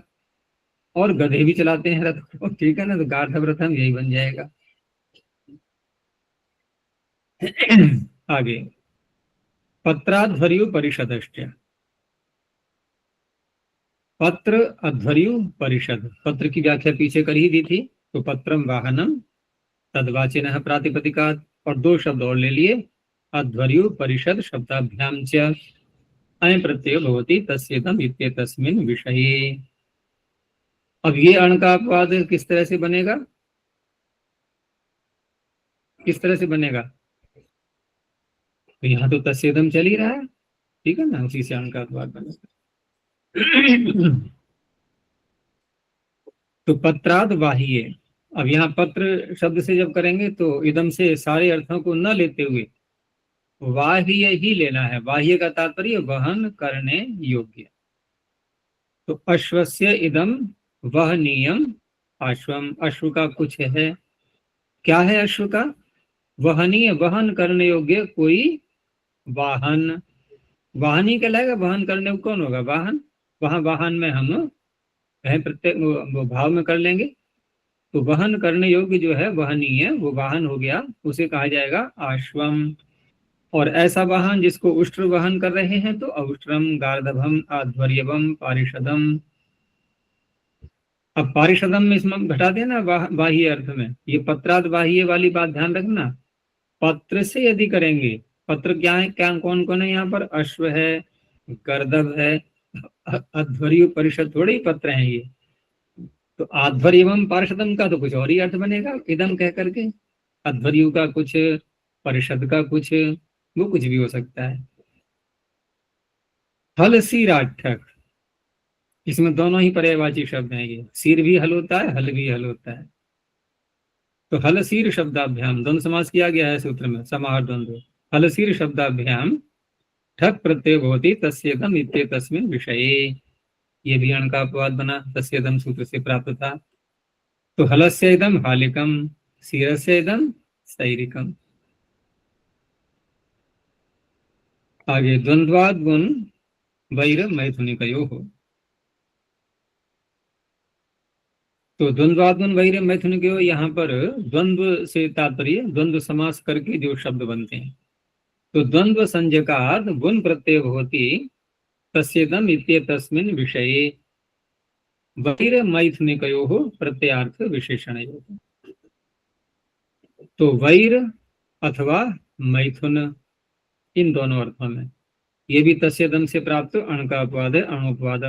और गधे भी चलाते हैं रथ को, ठीक है ना। तो गार्दभ रथम यही बन जाएगा। आगे पत्राध्वर्यु परिषदश्च, पत्र अध्वर्यु परिषद, पत्र की व्याख्या पीछे कर ही दी थी। तो पत्रम वाहनम तद्वाचिनः प्रातिपदिकात्, और दो शब्द और ले लिए, अध्वर्यु परिषद शब्दाभ्याम च अय प्रत्यय भवति तस्येदम इत्येतस्मिन् विषये। अब ये अण का अपवाद किस तरह से बनेगा, किस तरह से बनेगा, तो यहाँ तो तस्येदम चल ही रहा है, ठीक है ना, उसी से अण का अपवाद बनेगा। तो पत्राद बाह्य, अब यहाँ पत्र शब्द से जब करेंगे तो इदम से सारे अर्थों को न लेते हुए बाह्य ही लेना है। बाह्य का तात्पर्य वहन करने योग्य। तो अश्वस्य इदम वहनीयम अश्वम, अश्व का कुछ है, क्या है अश्व का, वहनीय, वहन करने योग्य कोई वाहन। वाहन ही कहलाएगा, वहन करने को कौन होगा, वाहन। वहां वाहन में हम प्रत्येक भाव में कर लेंगे। तो वहन करने योग्य जो है वहनीय, वो वाहन हो गया, उसे कहा जाएगा आश्वम। और ऐसा वाहन जिसको उष्ट्र वहन कर रहे हैं तो औष्ट्रम, गार्दभम, आध्वर्यवम, पारिषदम। अब पारिषदम में इसमें घटा देना बाह्य अर्थ में, ये पत्राद बाह्य वाली बात ध्यान रखना। पत्र से यदि करेंगे, पत्र क्या है, क्या कौन कौन है यहाँ पर, अश्व है, गर्दभ है, अध्वर्यु परिषद थोड़े ही पत्र हैं ये। तो आध्वर्य एवं पार्षदम का तो कुछ और ही अर्थ बनेगा इदम कह करके, अध्वर्यु का कुछ, परिषद का कुछ, वो कुछ भी हो सकता है। हल सीराठक, इसमें दोनों ही पर्यायवाची शब्द हैं ये, सिर भी हल होता है, हल भी हल होता है। तो हल सीर शब्दाभ्याम, द्वंद्व समास किया गया है सूत्र में, समाहार द्वंद्व। हलसीर शब्दाभ्याम ठक प्रत्यय भवति तस्येदम इत्येतस्मिन् विषये। ये भी अण का अपवाद बना, तस्येदम सूत्र से प्राप्त था। तो हलस्य इदम हालिकम, सीरस्य इदम सैरिकम। आगे द्वंद्वाद गुण वैर मैथुनिकयोः। तो द्वंद्वाद गुण वैर मैथुनिकयोः, यहाँ पर द्वंद्व से तात्पर्य द्वंद्व समास करके जो शब्द बनते हैं। तो द्वंद्व संज्ञकात् गुण प्रत्यय होती तस्येदम इत्येतस्मिन् विषये वैर मैथुनिकयोः प्रत्ययार्थ विशेषणयोः। तो वैर अथवा मैथुन, इन दोनों अर्थों में ये भी तस्येदम से प्राप्त अण का अपवाद है, अणोपवाद।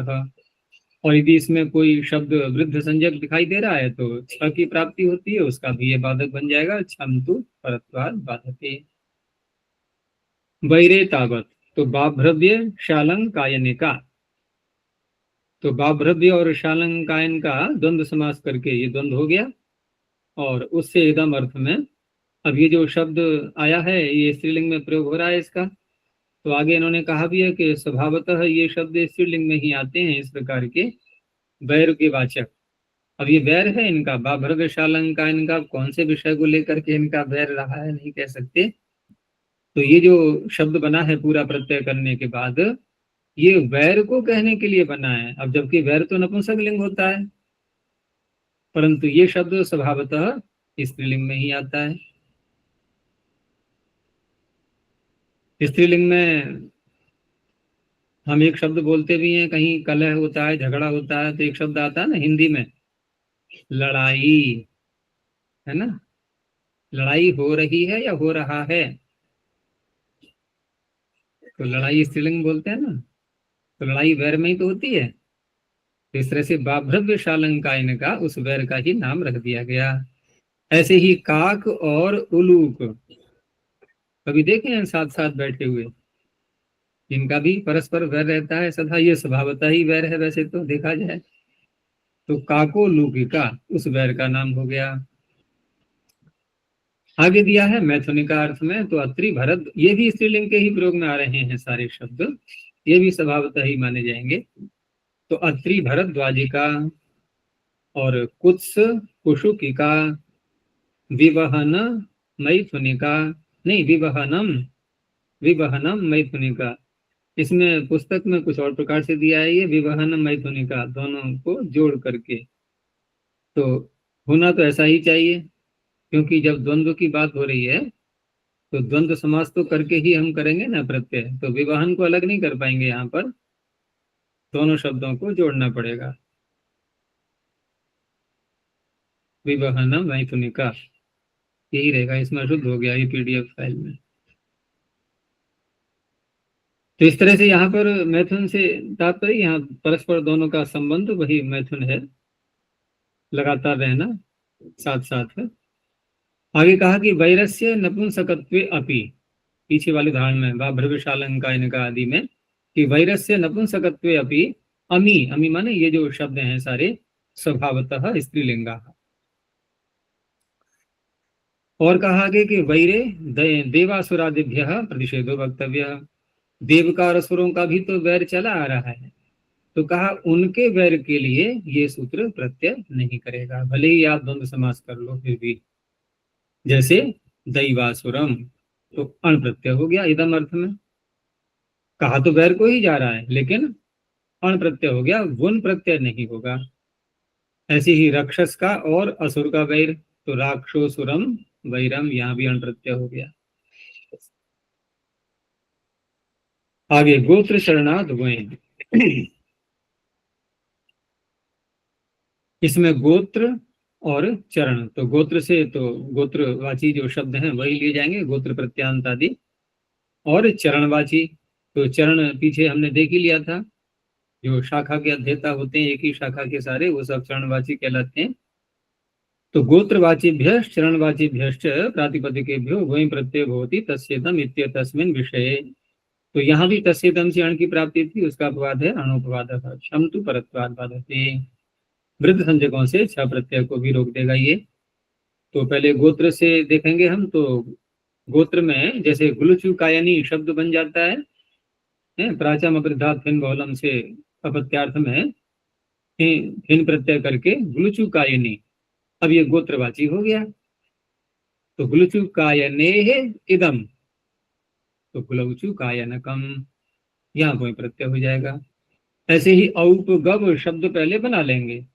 और यदि इसमें कोई शब्द वृद्ध संज्ञक दिखाई दे रहा है तो छ की प्राप्ति होती है, उसका भी ये बाधक बन जाएगा, छंतु परत्वाद बाधते। वैरे तावत, तो बाभ्रव्य शालंकायनिका, तो बाभ्रव्य और शालंकायन का द्वंद्व समास करके ये द्वंद्व हो गया। और उससे इदम अर्थ में अब ये जो शब्द आया है ये स्त्रीलिंग में प्रयोग हो रहा है इसका। तो आगे इन्होंने कहा भी है कि स्वभावतः ये शब्द स्त्रीलिंग में ही आते हैं इस प्रकार के वैर के वाचक। अब ये वैर है इनका, बाभ्रव्य शालंका, इनका कौन से विषय को लेकर के इनका वैर रहा है नहीं कह सकते। तो ये जो शब्द बना है पूरा प्रत्यय करने के बाद, ये वैर को कहने के लिए बना है। अब जबकि वैर तो नपुंसक लिंग होता है, परंतु ये शब्द स्वभावतः स्त्रीलिंग में ही आता है। स्त्रीलिंग में हम एक शब्द बोलते भी हैं, कहीं कलह होता है, झगड़ा होता है, तो एक शब्द आता है ना हिंदी में, लड़ाई, है ना। लड़ाई हो रही है या हो रहा है, तो लड़ाई स्त्रीलिंग बोलते हैं ना। तो लड़ाई वैर में ही तो होती है। तो इस तरह से बाभ्रव्य शालंकायन का उस वैर का ही नाम रख दिया गया। ऐसे ही काक और उलूक कभी देखे हैं साथ साथ बैठे हुए, इनका भी परस्पर वैर रहता है सदा। ये स्वभावतः ही वैर है वैसे तो देखा जाए तो काको लूकिका उस वैर का नाम हो गया। आगे दिया है मैथुनिका अर्थ में, तो अत्रि भरत, ये भी स्त्रीलिंग के ही प्रयोग में आ रहे हैं सारे शब्द, ये भी स्वभावतः ही माने जाएंगे। तो अत्रि भरद्वाजिका और कुत्स कुशुकिका, विवहन मैथुनिका, नहीं विवहनम, विवहनम मैथुनिका। इसमें पुस्तक में कुछ और प्रकार से दिया है, ये विवहन मैथुनिका दोनों को जोड़ करके। तो होना तो ऐसा ही चाहिए, क्योंकि जब द्वंद्व की बात हो रही है तो द्वंद्व समास तो करके ही हम करेंगे ना प्रत्यय। तो विवाहन को अलग नहीं कर पाएंगे, यहाँ पर दोनों शब्दों को जोड़ना पड़ेगा। विवाहन मैथुनिका यही रहेगा, इसमें अशुद्ध हो गया ये पीडीएफ फाइल में। तो इस तरह से यहाँ पर मैथुन से तात्पर्य यहाँ परस्पर दोनों का संबंध वही मैथुन है, लगातार रहना साथ साथ है। आगे कहा कि वैरस्य नपुंसकत्वे अपि, पीछे वाले उदाहरण में बाभ्रव्यशालंकायनिका आदि में, कि वैरस्य नपुंसकत्वे अपि अमी, अमी माने ये जो शब्द हैं सारे स्वभावतः स्त्रीलिंगा। और कहा आगे कि वैरे देवासुरादिभ्य प्रतिषेधो वक्तव्य, देव का और असुरों का भी तो वैर चला आ रहा है, तो कहा उनके वैर के लिए ये सूत्र प्रत्यय नहीं करेगा, भले ही आप द्वंद्व समास कर लो फिर भी। जैसे दैवासुरम, तो अण प्रत्यय हो गया इदम अर्थ में, कहा तो वैर को ही जा रहा है लेकिन अण प्रत्यय हो गया, वुन प्रत्यय नहीं होगा। ऐसे ही राक्षस का और असुर का वैर, तो राक्षोसुरम वैरम, यहाँ भी अण प्रत्यय हो गया। आगे गोत्र शरणाद वैन, इसमें गोत्र और चरण, तो गोत्र से तो गोत्रवाची जो शब्द हैं वही लिए जाएंगे, गोत्र प्रत्यांत आदि, और चरणवाची, तो चरण पीछे हमने देख ही लिया था, जो शाखा के अध्येता होते हैं एक ही शाखा के सारे, वो सब चरणवाची कहलाते हैं। तो गोत्रवाचीभ्य चरणवाचीभ्यश्च प्रातिपदिकेभ्यो वहीं प्रत्यय भवति तस्येदम इत्येतस्मिन् विषये। तो यहाँ भी तस्येदम से अण की प्राप्ति थी, उसका अपवाद है अणोपवाद, क्षमतु परत्वाद बाधते। वृद्ध संज्ञकों से छ प्रत्यय को भी रोक देगा ये। तो पहले गोत्र से देखेंगे हम, तो गोत्र में जैसे गुलुचु कायनी शब्द बन जाता है, प्राचम अग्रधात फिन बहुलम से अपत्यार्थ में फिन प्रत्यय करके गुलुचु कायनी, अब ये गोत्रवाची हो गया। तो गुलुचु कायने इदम, तो गुलुचु कायनकम, यहाँ कोई प्रत्यय हो जाएगा। ऐसे ही औपगव शब्द पहले बना लेंगे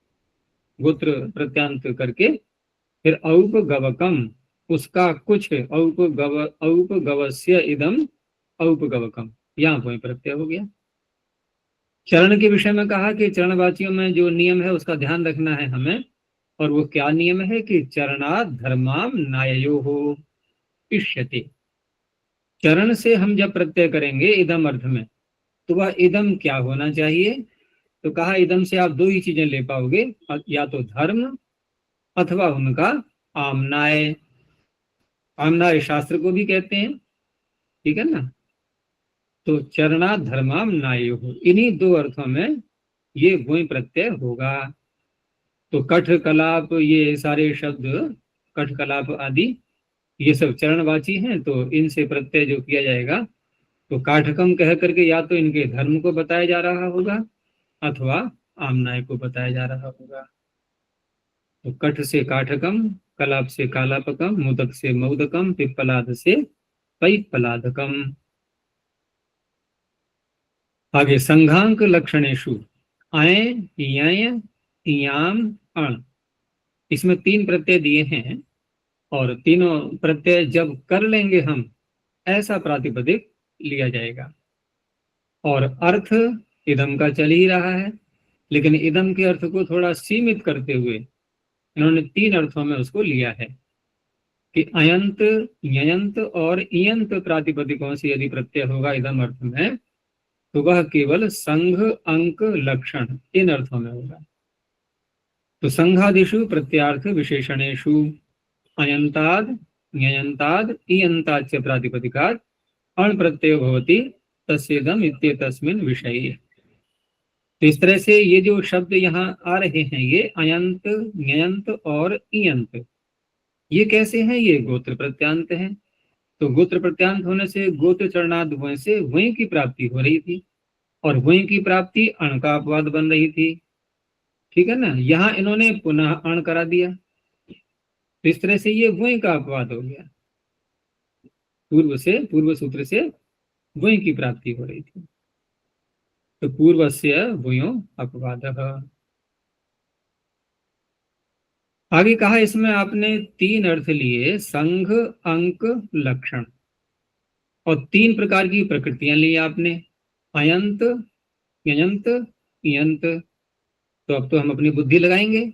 गोत्र प्रत्यांत करके, फिर औपगवकम, उसका कुछ, औपगवस्य इदम औपगवकम, यहाँ कोई प्रत्यय हो गया। चरण के विषय में कहा कि चरणवाचियों में जो नियम है उसका ध्यान रखना है हमें, और वो क्या नियम है कि चरणात् धर्माम नाययो हो इष्यति। चरण से हम जब प्रत्यय करेंगे इदम अर्थ में, तो वह इदम क्या होना चाहिए? तो कहा इदम से आप दो ही चीजें ले पाओगे, या तो धर्म अथवा उनका आमनाय। आमनाय शास्त्र को भी कहते हैं, ठीक है ना। तो चरणात् धर्माम नायो हो, इन्हीं दो अर्थों में ये वही प्रत्यय होगा। तो कठ कलाप, ये सारे शब्द कठ कलाप आदि ये सब चरणवाची हैं, तो इनसे प्रत्यय जो किया जाएगा तो काठकम कह करके या तो इनके धर्म को बताया जा रहा होगा अथवा आमनाय को बताया जा रहा होगा। तो कठ से काठकम, कलाप से कालापकम, मुदक से मौदकम, पिप्पलाद से पैप्पलादकम। आगे संघांक लक्षणेषु अय यय याम अण, इसमें तीन प्रत्यय दिए हैं, और तीनों प्रत्यय जब कर लेंगे हम ऐसा प्रातिपदिक लिया जाएगा। और अर्थ इदम का चल ही रहा है, लेकिन इदम के अर्थ को थोड़ा सीमित करते हुए इन्होंने तीन अर्थों में उसको लिया है कि अयंत, ययंत और इयंत प्रातिपदिकों से यदि प्रत्यय होगा इदम अर्थ में, तो वह केवल संघ अंक लक्षण इन अर्थों में होगा। तो संघादिषु प्रत्यार्थ विशेषणेषु अयंताद, ञयंताद, इयंताच्च प्रातिपदिकात् अण प्रत्ययो भवति तस्येदम इत्येतस्मिन् विषये। तो इस तरह से ये जो शब्द यहाँ आ रहे हैं, ये अयंत, ञयंत और इयंत, ये कैसे हैं? ये गोत्र प्रत्यांत हैं। तो गोत्र प्रत्यांत होने से गोत्र चरणाद वहीं से वहीं की प्राप्ति हो रही थी, और वहीं की प्राप्ति अण का अपवाद बन रही थी, ठीक है ना। यहाँ इन्होंने पुनः अण करा दिया, तो इस तरह से ये वहीं का अपवाद हो गया, पूर्व सूत्र से वहीं की प्राप्ति हो रही थी। तो पूर्वस्य वयो अपवादः। आगे कहा इसमें आपने तीन अर्थ लिए, संघ अंक लक्षण, और तीन प्रकार की प्रकृतियां ली आपने, अयंत, ययंत, इयंत। तो अब तो हम अपनी बुद्धि लगाएंगे,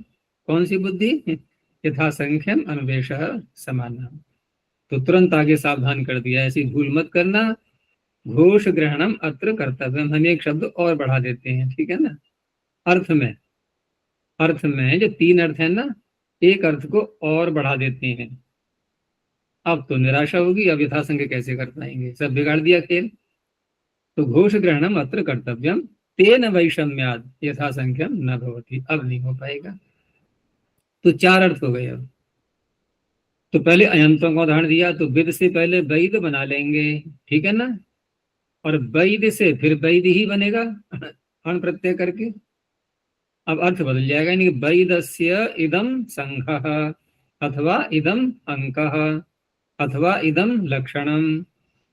कौन सी बुद्धि? यथा संख्यम अनुवेश समान। तो तुरंत आगे सावधान कर दिया, ऐसी भूल मत करना, घोष ग्रहणम अत्र कर्तव्य, हम एक शब्द और बढ़ा देते हैं, ठीक है ना। अर्थ में जो तीन अर्थ है ना, एक अर्थ को और बढ़ा देते हैं। अब तो निराशा होगी, अब यथासंख्य कैसे कर पाएंगे, सब बिगाड़ दिया खेल। तो घोष ग्रहणम अत्र कर्तव्यम तेन वैषम्याद यथासंख्यम न भवति, अब नहीं हो पाएगा। तो चार अर्थ हो गए। अब तो पहले अयंतों का उदाहरण दिया, तो विद से पहले वैद बना लेंगे, ठीक है ना, और वैद से फिर वैद ही बनेगा अण प्रत्यय करके। अब अर्थ बदल जाएगा, यानी वैदस्य इदम संघः अथवा इदम अंकः अथवा इदम लक्षणम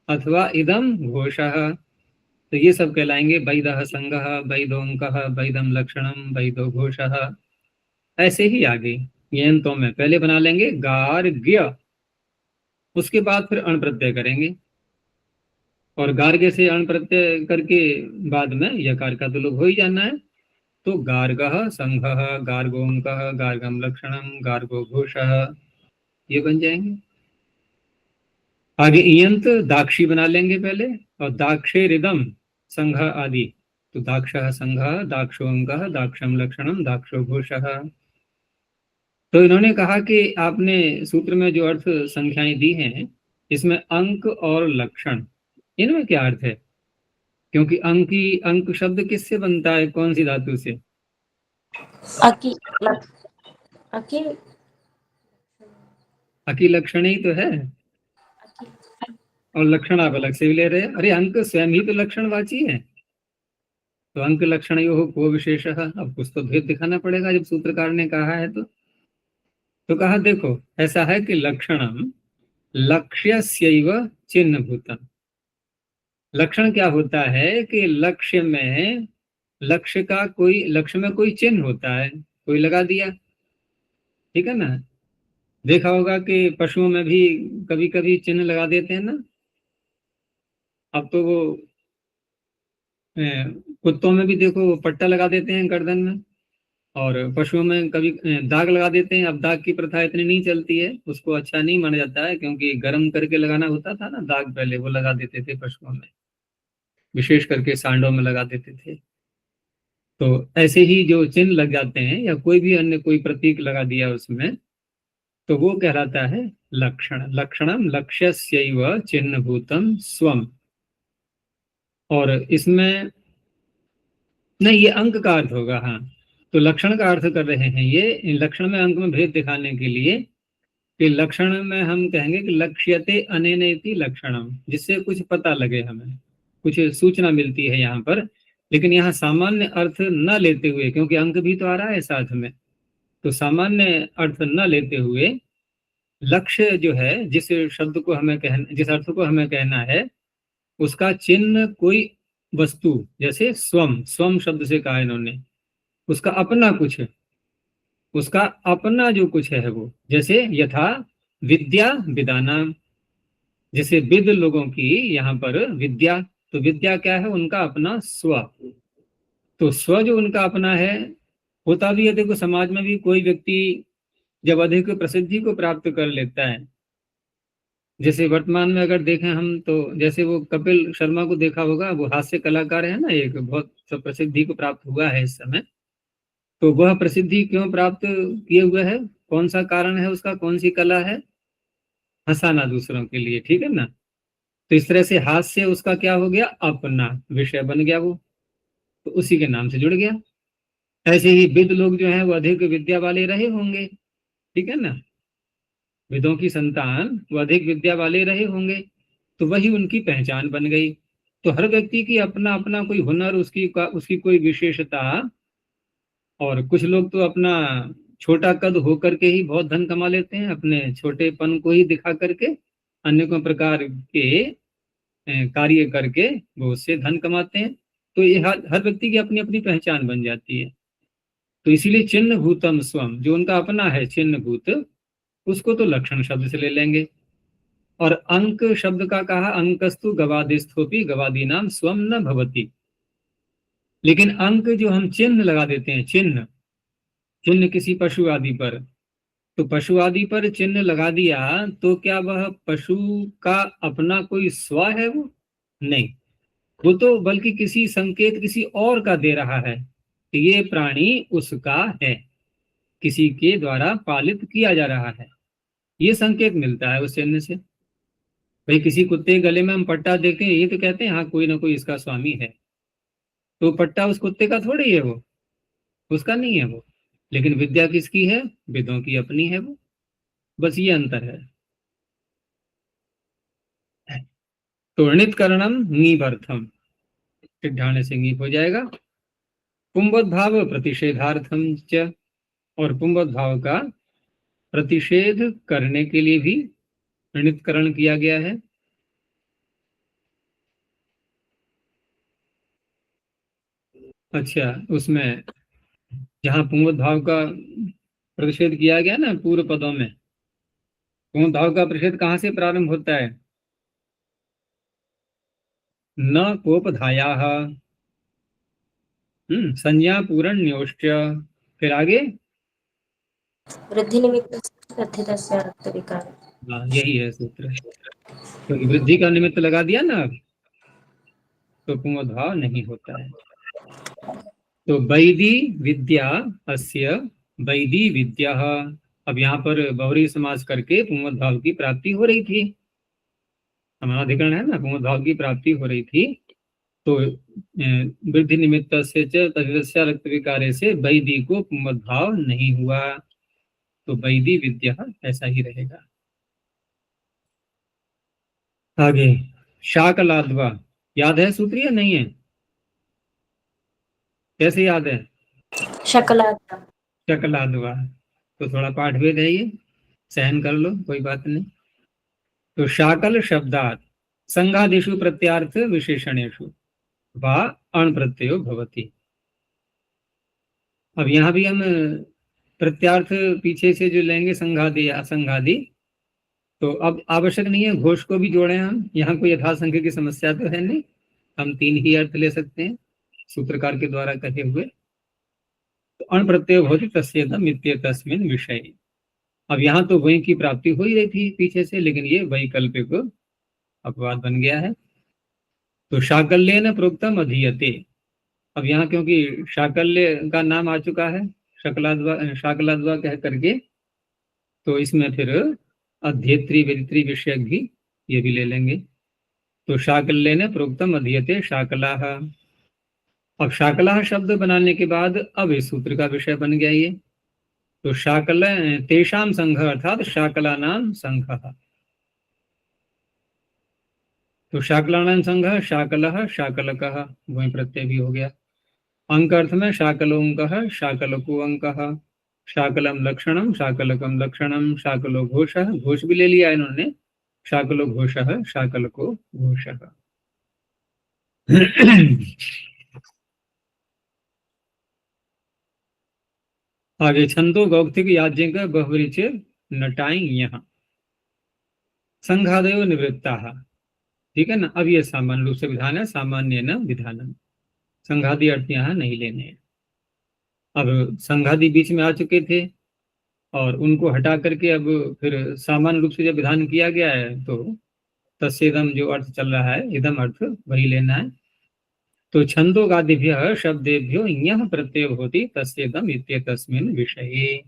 अथवा इदम घोषः। तो ये सब कहलाएंगे वैदः संघः, वैदोंकः, वैदम लक्षणम, वैदो घोषः। ऐसे ही आगे यंतों में पहले बना लेंगे गार्ग्य, उसके बाद फिर अण प्रत्यय करेंगे, और गार्ग्य से अण प्रत्यय करके बाद में यकार का तो लोग हो ही जाना है। तो गार्गः संघः, गार्गोंकः, गार्गम लक्षणम, गार्गो घोषः, ये बन जाएंगे। आगे इयंत दाक्षी बना लेंगे पहले, और दाक्षेरिदम संघ आदि, तो दाक्षः संघः, दाक्षोंकः, दाक्षम लक्षणम, दाक्षो घोषः। तो इन्होंने कहा कि आपने सूत्र में जो अर्थ संख्याएं दी हैं, इसमें अंक और लक्षण, इनमें क्या अर्थ है? क्योंकि अंक शब्द किससे बनता है, कौन सी धातु से? अकी अकी अकी लक्षण ही तो है। और लक्षण आप अलग से भी ले रहे हैं। अरे अंक स्वयं ही तो लक्षणवाची है, तो अंक लक्षण यो को विशेष। अब कुछ तो भेद दिखाना पड़ेगा जब सूत्रकार ने कहा है तो कहा देखो ऐसा है कि लक्षणम लक्ष्यस्यैव चिन्ह भूतम। लक्षण क्या होता है कि लक्ष्य में कोई चिन्ह होता है, कोई लगा दिया, ठीक है ना। देखा होगा कि पशुओं में भी कभी कभी चिन्ह लगा देते हैं ना। अब तो वो अ, कुत्तों में भी देखो वो पट्टा लगा देते हैं गर्दन में, और पशुओं में कभी दाग लगा देते हैं। अब दाग की प्रथा इतनी नहीं चलती है, उसको अच्छा नहीं माना जाता है, क्योंकि गर्म करके लगाना होता था ना दाग, पहले वो लगा देते थे पशुओं में, विशेष करके सांडों में लगा देते थे। तो ऐसे ही जो चिन्ह लग जाते हैं या कोई भी अन्य कोई प्रतीक लगा दिया उसमें, तो वो कहलाता है लक्षण। लक्षणम लक्ष्यस्यैव चिन्ह भूतम स्वम। और इसमें नहीं, ये अंक का अर्थ होगा। हाँ, तो लक्षण का अर्थ कर रहे हैं ये लक्षण में अंक में भेद दिखाने के लिए, कि लक्षण में हम कहेंगे कि लक्ष्यते अनेनेति लक्षणम, जिससे कुछ पता लगे, हमें कुछ सूचना मिलती है यहाँ पर। लेकिन यहाँ सामान्य अर्थ न लेते हुए, क्योंकि अंक भी तो आ रहा है साथ में, तो सामान्य अर्थ न लेते हुए लक्ष्य जो है, जिस अर्थ को हमें कहना है, उसका चिन्ह कोई वस्तु, जैसे स्वम, स्वम शब्द से कहा इन्होंने, उसका अपना कुछ, उसका अपना जो कुछ है वो, जैसे यथा विद्या विदाना, जैसे विद लोगों की यहाँ पर विद्या, तो विद्या क्या है, उनका अपना स्व। तो स्व जो उनका अपना है, होता भी है। देखो समाज में भी कोई व्यक्ति जब अधिक प्रसिद्धि को प्राप्त कर लेता है, जैसे वर्तमान में अगर देखें हम, तो जैसे वो कपिल शर्मा को देखा होगा, वो हास्य कलाकार है ना, एक बहुत सब प्रसिद्धि को प्राप्त हुआ है इस समय। तो वह प्रसिद्धि क्यों प्राप्त किए हुए है, कौन सा कारण है उसका, कौन सी कला है, हंसाना दूसरों के लिए, ठीक है ना। तो इस तरह से हास्य उसका क्या हो गया, अपना विषय बन गया वो, तो उसी के नाम से जुड़ गया। ऐसे ही विद लोग जो हैं वो अधिक विद्या वाले रहे होंगे, ठीक है ना, विदों की संतान वो अधिक विद्या वाले रहे होंगे, तो वही उनकी पहचान बन गई। तो हर व्यक्ति की अपना अपना कोई हुनर, उसकी कोई विशेषता। और कुछ लोग तो अपना छोटा कद होकर के ही बहुत धन कमा लेते हैं, अपने छोटेपन को ही दिखा करके, अनेकों प्रकार के कार्य करके वो उससे धन कमाते हैं। तो ये हर व्यक्ति की अपनी अपनी पहचान बन जाती है। तो इसीलिए चिन्ह भूतम स्वम, जो उनका अपना है चिन्ह भूत, उसको तो लक्षण शब्द से ले लेंगे। और अंक शब्द का कहा, अंकस्तु गवादिस्थोपि गवादी नाम स्वम न भवति। लेकिन अंक जो हम चिन्ह लगा देते हैं, चिन्ह चिन्ह किसी पशु आदि पर, तो पशु आदि पर चिन्ह लगा दिया, तो क्या वह पशु का अपना कोई स्व है वो? नहीं, वो तो बल्कि किसी संकेत किसी और का दे रहा है कि ये प्राणी उसका है, किसी के द्वारा पालित किया जा रहा है, ये संकेत मिलता है उस चिन्ह से। भाई किसी कुत्ते के गले में हम पट्टा देखें, ये तो कहते हैं हाँ कोई ना कोई इसका स्वामी है, तो पट्टा उस कुत्ते का थोड़ी है, वो उसका नहीं है वो। लेकिन विद्या किसकी है, वेदों की अपनी है वो, बस ये अंतर है। तो णित करणम नीवर्थम, ढाने से नीप हो जाएगा। पुंबोध भाव प्रतिषेधार्थम च, और पुंबोध भाव का प्रतिषेध करने के लिए भी णितकरण किया गया है। अच्छा, उसमें जहाँ पुंबोध भाव का प्रतिषेध किया गया ना पूर्व पदों में, पुंबोध भाव का प्रतिषेध कहाँ से प्रारंभ होता है, न कोपधाया, संज्ञा पूरण्योश्च, फिर आगे वृद्धि निमित्त कथितस्य रक्त विकार। हाँ यही है सूत्र, क्योंकि वृद्धि का निमित्त लगा दिया ना अब, तो पुंबोध भाव नहीं होता है। तो वैदी विद्या अस्य वैदी विद्या, अब यहाँ पर बहुरी समास करके पुंबोध भाव की प्राप्ति हो रही थी, हमारा अधिकरण है ना, पुंबोध भाव की प्राप्ति हो रही थी। तो वृद्धि निमित्त से तस्य रक्त विकारे से वैदी को पुंबोध भाव नहीं हुआ, तो वैदी विद्या ऐसा ही रहेगा। आगे शाकलाद्वा, याद है सूत्र या नहीं है? कैसे याद है? शकलाद्वा। शकलाद्वा, तो थोड़ा पाठ भेद है ये, सहन कर लो, कोई बात नहीं। तो शाकल शब्दात संघादिषु प्रत्यार्थ विशेषणेषु वा अण प्रत्ययो भवति। अब यहाँ भी हम प्रत्यार्थ पीछे से जो लेंगे संघादि या असंघादि, तो अब आवश्यक नहीं है घोष को भी जोड़े हम, यहाँ कोई यथासंख्य की समस्या तो है नहीं, हम 3 ही अर्थ ले सकते हैं सूत्रकार के द्वारा कहे हुए। तो अण प्रत्यय भवति तस्येदम इत्येतस्मिन् विषये। अब यहाँ तो वही की प्राप्ति हो ही रही थी पीछे से, लेकिन ये वैकल्पिक अपवाद बन गया है। तो शाकल्येन प्रोक्तम अधीयते, अब यहाँ क्योंकि शाकल्य का नाम आ चुका है शाकलाद्वा कह करके, तो इसमें फिर अध्येत्री वेदित्री विषय भी ये भी ले लेंगे। तो शाकल्येन प्रोक्तम अधीयते शाकलाः। अब शाकलाः शब्द बनाने के बाद अब इस सूत्र का विषय बन गया ये। तो शाकल तेषाम संघ अर्थात शाकलानाम संघः। तो शाकलानाम संघ शाकलः शाकलकः, वही प्रत्यय भी हो गया। अंक अर्थ में शाकलोंकः शाकलको अंकः, शाकलम लक्षणम शाकलकम लक्षणम, शाकलो घोषः, घोष भी ले लिया इन्होंने, शाकलो घोषः शाकलको घोषः। आगे छंदो गौक्तिक याज्ञिक बहुवृच नटाई यहाँ संघादयो निवृत्ता, ठीक है ना। अब ये सामान्य रूप से विधान है, सामान्य न विधानम, संघादि अर्थ यहाँ नहीं लेने हैं। अब संघादि बीच में आ चुके थे और उनको हटा करके अब फिर सामान्य रूप से जब विधान किया गया है तो तस्येदम जो अर्थ चल रहा है, इदम अर्थ वही लेना है। तो छंदोगादिभ्यः शब्देभ्यो यह प्रत्यय होती तस्येदम इत्येतस्मिन् विषये।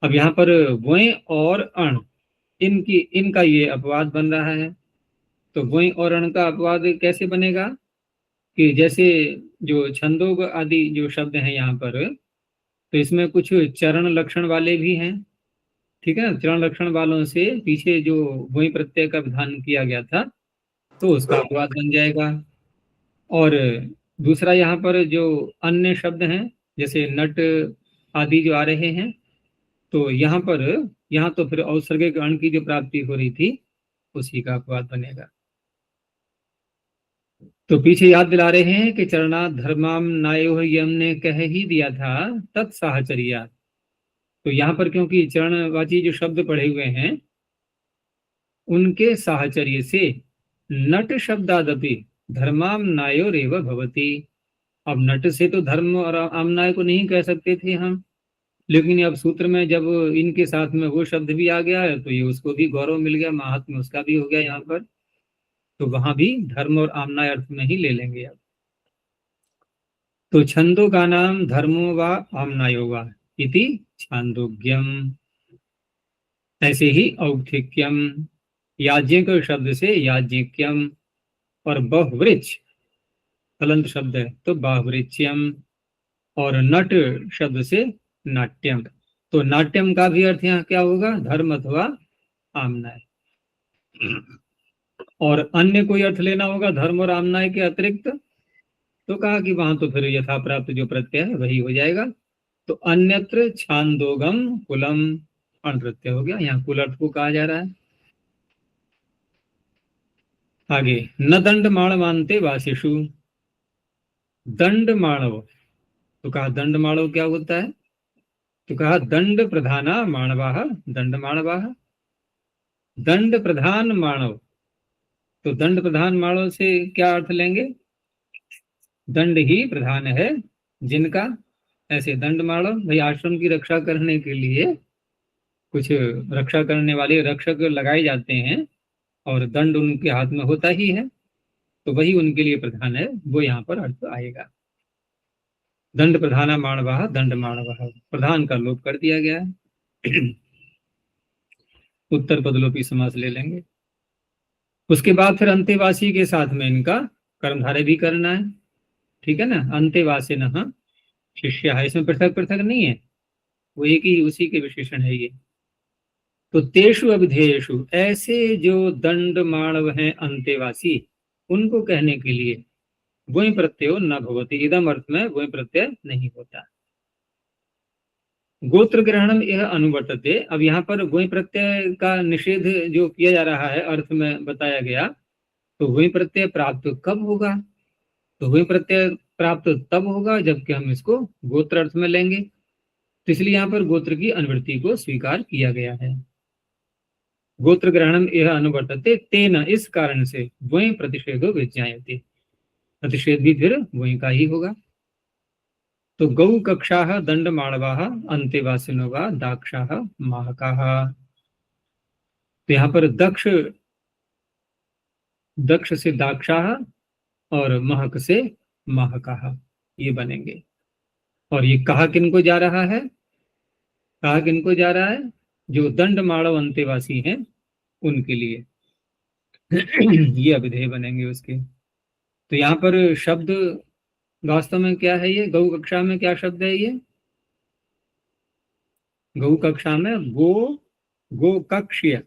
अब यहाँ पर वों और अण इनका ये अपवाद बन रहा है। तो वों और अण का अपवाद कैसे बनेगा कि जैसे जो छंदोग आदि जो शब्द हैं यहाँ पर, तो इसमें कुछ चरण लक्षण वाले भी हैं, ठीक है ना। चरण लक्षण वालों से पीछे जो वही प्रत्यय का विधान किया गया था तो उसका अपवाद बन जाएगा। और दूसरा यहाँ पर जो अन्य शब्द हैं जैसे नट आदि जो आ रहे हैं, तो यहाँ तो फिर औसर्गिक अण की जो प्राप्ति हो रही थी उसी का अपवाद बनेगा। तो पीछे याद दिला रहे हैं कि चरणात् धर्माम नायो यम ने कह ही दिया था तत्साहचर्या। तो यहाँ पर क्योंकि चरणवाची जो शब्द पढ़े हुए हैं उनके साहचर्य से नट शब्दादपि धर्माम नायो रेव भवति। अब नट से तो धर्म और आमनाय को नहीं कह सकते थे हम, लेकिन अब सूत्र में जब इनके साथ में वो शब्द भी आ गया है तो ये उसको भी गौरव मिल गया, महात्म्य उसका भी हो गया यहाँ पर, तो वहां भी धर्म और आमनाय अर्थ में ही ले लेंगे अब। तो छंदों का नाम धर्मो व आमनायो वा इति छांदोग्यम, ऐसे ही औत्थिक्यम, याज्ञिक शब्द से याज्ञिक्यम, और बहुवृच हलंत शब्द है तो बाहुवृच्यम, और नट शब्द से नाट्यम। तो नाट्यम का भी अर्थ यहाँ क्या होगा, धर्म अथवा आमनाय। और अन्य कोई अर्थ लेना होगा धर्म और आमनाय के अतिरिक्त, तो कहा कि वहां तो फिर यथा प्राप्त जो प्रत्यय है वही हो जाएगा। तो अन्यत्र छांदोगम कुलम अण प्रत्यय हो गया, यहाँ कुल अर्थ को कहा जा रहा है। आगे न दंड माणवान्ते वासिषु, दंड माणव, तो कहा दंड माणव क्या होता है, तो कहा दंड प्रधाना माणवाः, दंड माणवाः, दंड प्रधान माणव। तो दंड प्रधान माणव से क्या अर्थ लेंगे, दंड ही प्रधान है जिनका, ऐसे दंड माणव भाई आश्रम की रक्षा करने के लिए कुछ रक्षा करने वाले रक्षक लगाए जाते हैं और दंड उनके हाथ में होता ही है, तो वही उनके लिए प्रधान है, वो यहाँ पर अर्थ आएगा। दंड प्रधाना माणवाः, दंड माणवाः, प्रधान का लोप कर दिया गया है। उत्तर पदलोपी समास ले लेंगे। उसके बाद फिर अंतेवासी के साथ में इनका कर्मधारय भी करना है, ठीक है ना। अंतेवासिनः शिष्य है, इसमें पृथक पृथक नहीं है, वो एक ही उसी के विशेषण है ये। तो तेषु अभिधेयेषु, ऐसे जो दंड माणव हैं अंतेवासी, उनको कहने के लिए वही प्रत्यय न भवति, इदम अर्थ में वही प्रत्यय नहीं होता। गोत्र ग्रहणम यह अनुवर्तते। अब यहाँ पर वही प्रत्यय का निषेध जो किया जा रहा है अर्थ में बताया गया, तो वही प्रत्यय प्राप्त कब होगा? तो वही प्रत्यय प्राप्त तब होगा जबकि हम इसको गोत्र अर्थ में लेंगे। तो इसलिए यहाँ पर गोत्र की अनुवृत्ति को स्वीकार किया गया है। गोत्र ग्रहणम यह अनुवर्तते तेन, इस कारण से वही प्रतिषेधो विज्ञायते, प्रतिषेध भी फिर वही का ही होगा। तो गौ कक्षा दंड माणवा अंतेवासिनो वा दाक्षा महका। तो यहाँ पर दक्ष, दक्ष से दाक्षा और महक से महका ये बनेंगे। और ये कहा किनको जा रहा है? कहा किनको जा रहा है? जो दंड माणव अंतेवासी हैं उनके लिए ये अभिधेय बनेंगे उसके। तो यहाँ पर शब्द वास्तव में क्या है? ये गौ कक्षा में क्या शब्द है? ये गौ कक्षा में गो, गो कक्ष्य,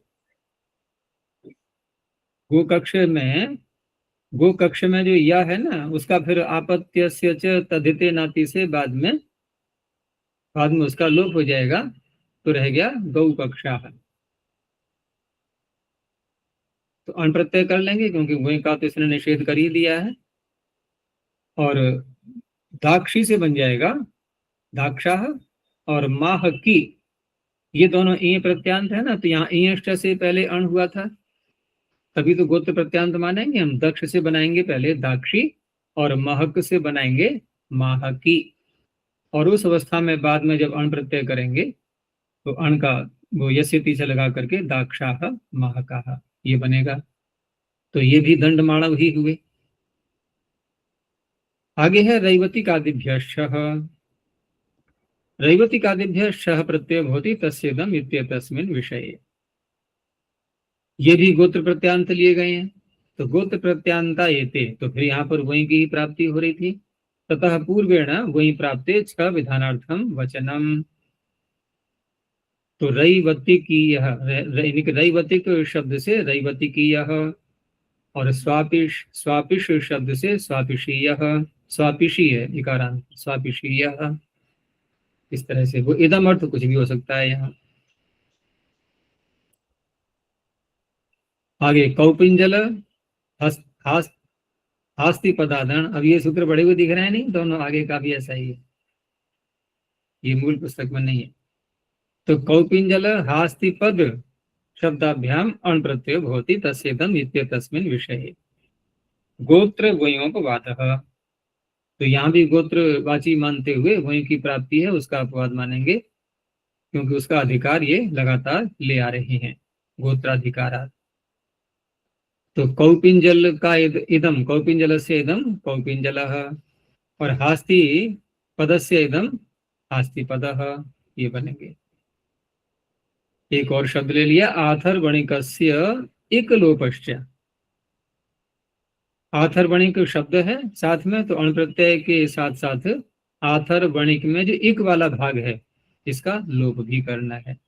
गो कक्ष में, गो कक्ष में जो या है ना, उसका फिर आपत्यस्य च तद्धिते नाति से बाद में उसका लोप हो जाएगा, तो रह गया गौ कक्षा। तो अण प्रत्यय कर लेंगे क्योंकि वही का तो इसने निषेध कर ही दिया है। और दाक्षी से बन जाएगा दाक्षा, और माह की, ये दोनों ई प्रत्यांत है ना, तो यहाँ ई से पहले अण हुआ था, तभी तो गोत्र प्रत्यांत मानेंगे हम। दक्ष से बनाएंगे पहले दाक्षी और महक से बनाएंगे माहकी। और उस अवस्था में बाद में जब अण प्रत्यय करेंगे तो अण का वो यस्य पीछे लगा करके दाक्षा महका ये बनेगा। तो ये भी दंड माणव ही हुए। आगे है रैवती कादिभ्य शः। रैवती कादिभ्य शः प्रत्यय भवति तस्येदम इत्येतस्मिन् विषये। ये भी गोत्र प्रत्यांत लिए गए हैं। तो गोत्र प्रत्यांता एते, तो फिर यहाँ पर वही की प्राप्ति हो रही थी। ततः पूर्वेण वही प्राप्ते छ विधानार्थम वचनम। तो रैवतिकीयः, रैवतिक शब्द से रैवतिकीयः, और स्वापिश, स्वापिश शब्द से स्वापिशीयः, स्वापिशीय इकारांत स्वापिशीयः। इस तरह से वो इदम अर्थ कुछ भी हो सकता है यहाँ। आगे कौपिंजल हास्ति पदादन। अब ये सूत्र बड़े हुए दिख रहे हैं नहीं, दोनों आगे का भी ऐसा ही है, ये मूल पुस्तक में नहीं है। तो कौपिंजल हास्ति पद शब्दाभ्याम अण प्रत्यय भवति तस्येदम इत्येतस्मिन् विषये। गोत्र वयोपवादः। तो यहाँ भी गोत्रवाची मानते हुए वही की प्राप्ति है, उसका अपवाद मानेंगे क्योंकि उसका अधिकार ये लगातार ले आ रहे हैं, गोत्राधिकारा। तो कौपिंजल का इदम, कौपिंजल से इदम कौपिंजल, और हास्ति पदस्य इदम हास्ति पदः ये बनेंगे। एक और शब्द ले लिया आथर्वणिकस्य इक लोपश्च। आथर्वणिक शब्द है साथ में, तो अण प्रत्यय के साथ साथ आथर्वणिक में जो इक वाला भाग है इसका लोप भी करना है।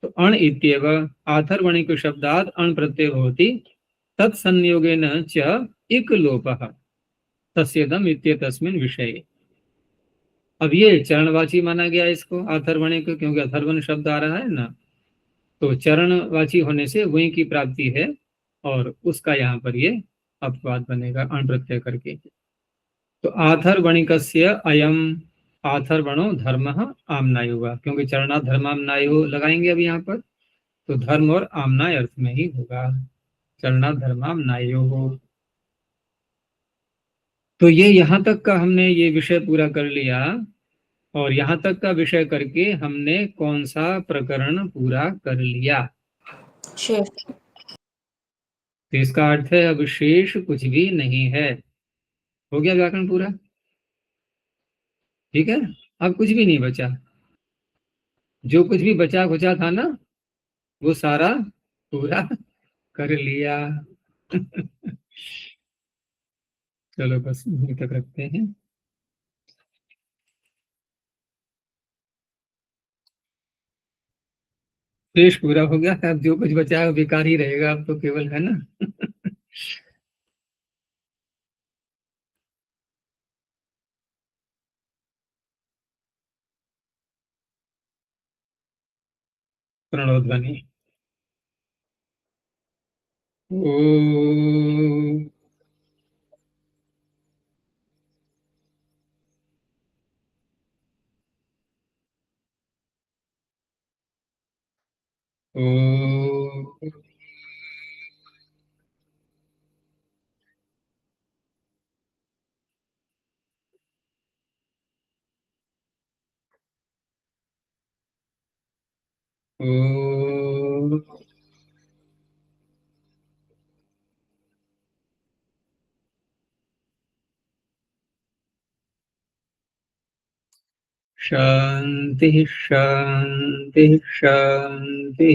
तो अण इत्येव आथर्वणिक शब्दात् अण प्रत्यय होती तत्संयोगेन च इक लोपः तस्येदम इत्येतस्मिन् विषये। अब ये चरणवाची माना गया इसको आथर्वणिक, क्योंकि अथर्वण शब्द आ रहा है ना, तो चरणवाची होने से वही की प्राप्ति है, और उसका यहाँ पर ये अपवाद बनेगा अण प्रत्यय करके। तो आथर्वणिकस्य अयम आथर्वणो धर्म आमनाय होगा, क्योंकि चरणा धर्मामनायो लगाएंगे अब यहाँ पर, तो धर्म और आमनाय अर्थ में ही होगा, चरणा धर्मामनायो हो। तो ये यहाँ तक का हमने ये विषय पूरा कर लिया, और यहाँ तक का विषय करके हमने कौन सा प्रकरण पूरा कर लिया? शेष। तो इसका अर्थ है अब शेष कुछ भी नहीं है, हो गया व्याकरण पूरा, ठीक है। अब कुछ भी नहीं बचा, जो कुछ भी बचा खुचा था ना वो सारा पूरा कर लिया। चलो बस यहीं तक रखते हैं। शेष पूरा हो गया, अब जो कुछ बचा है वो बेकार ही रहेगा, अब तो केवल है ना। प्रणोध्वनि। ओ ओ ओ शांति शांति शांति।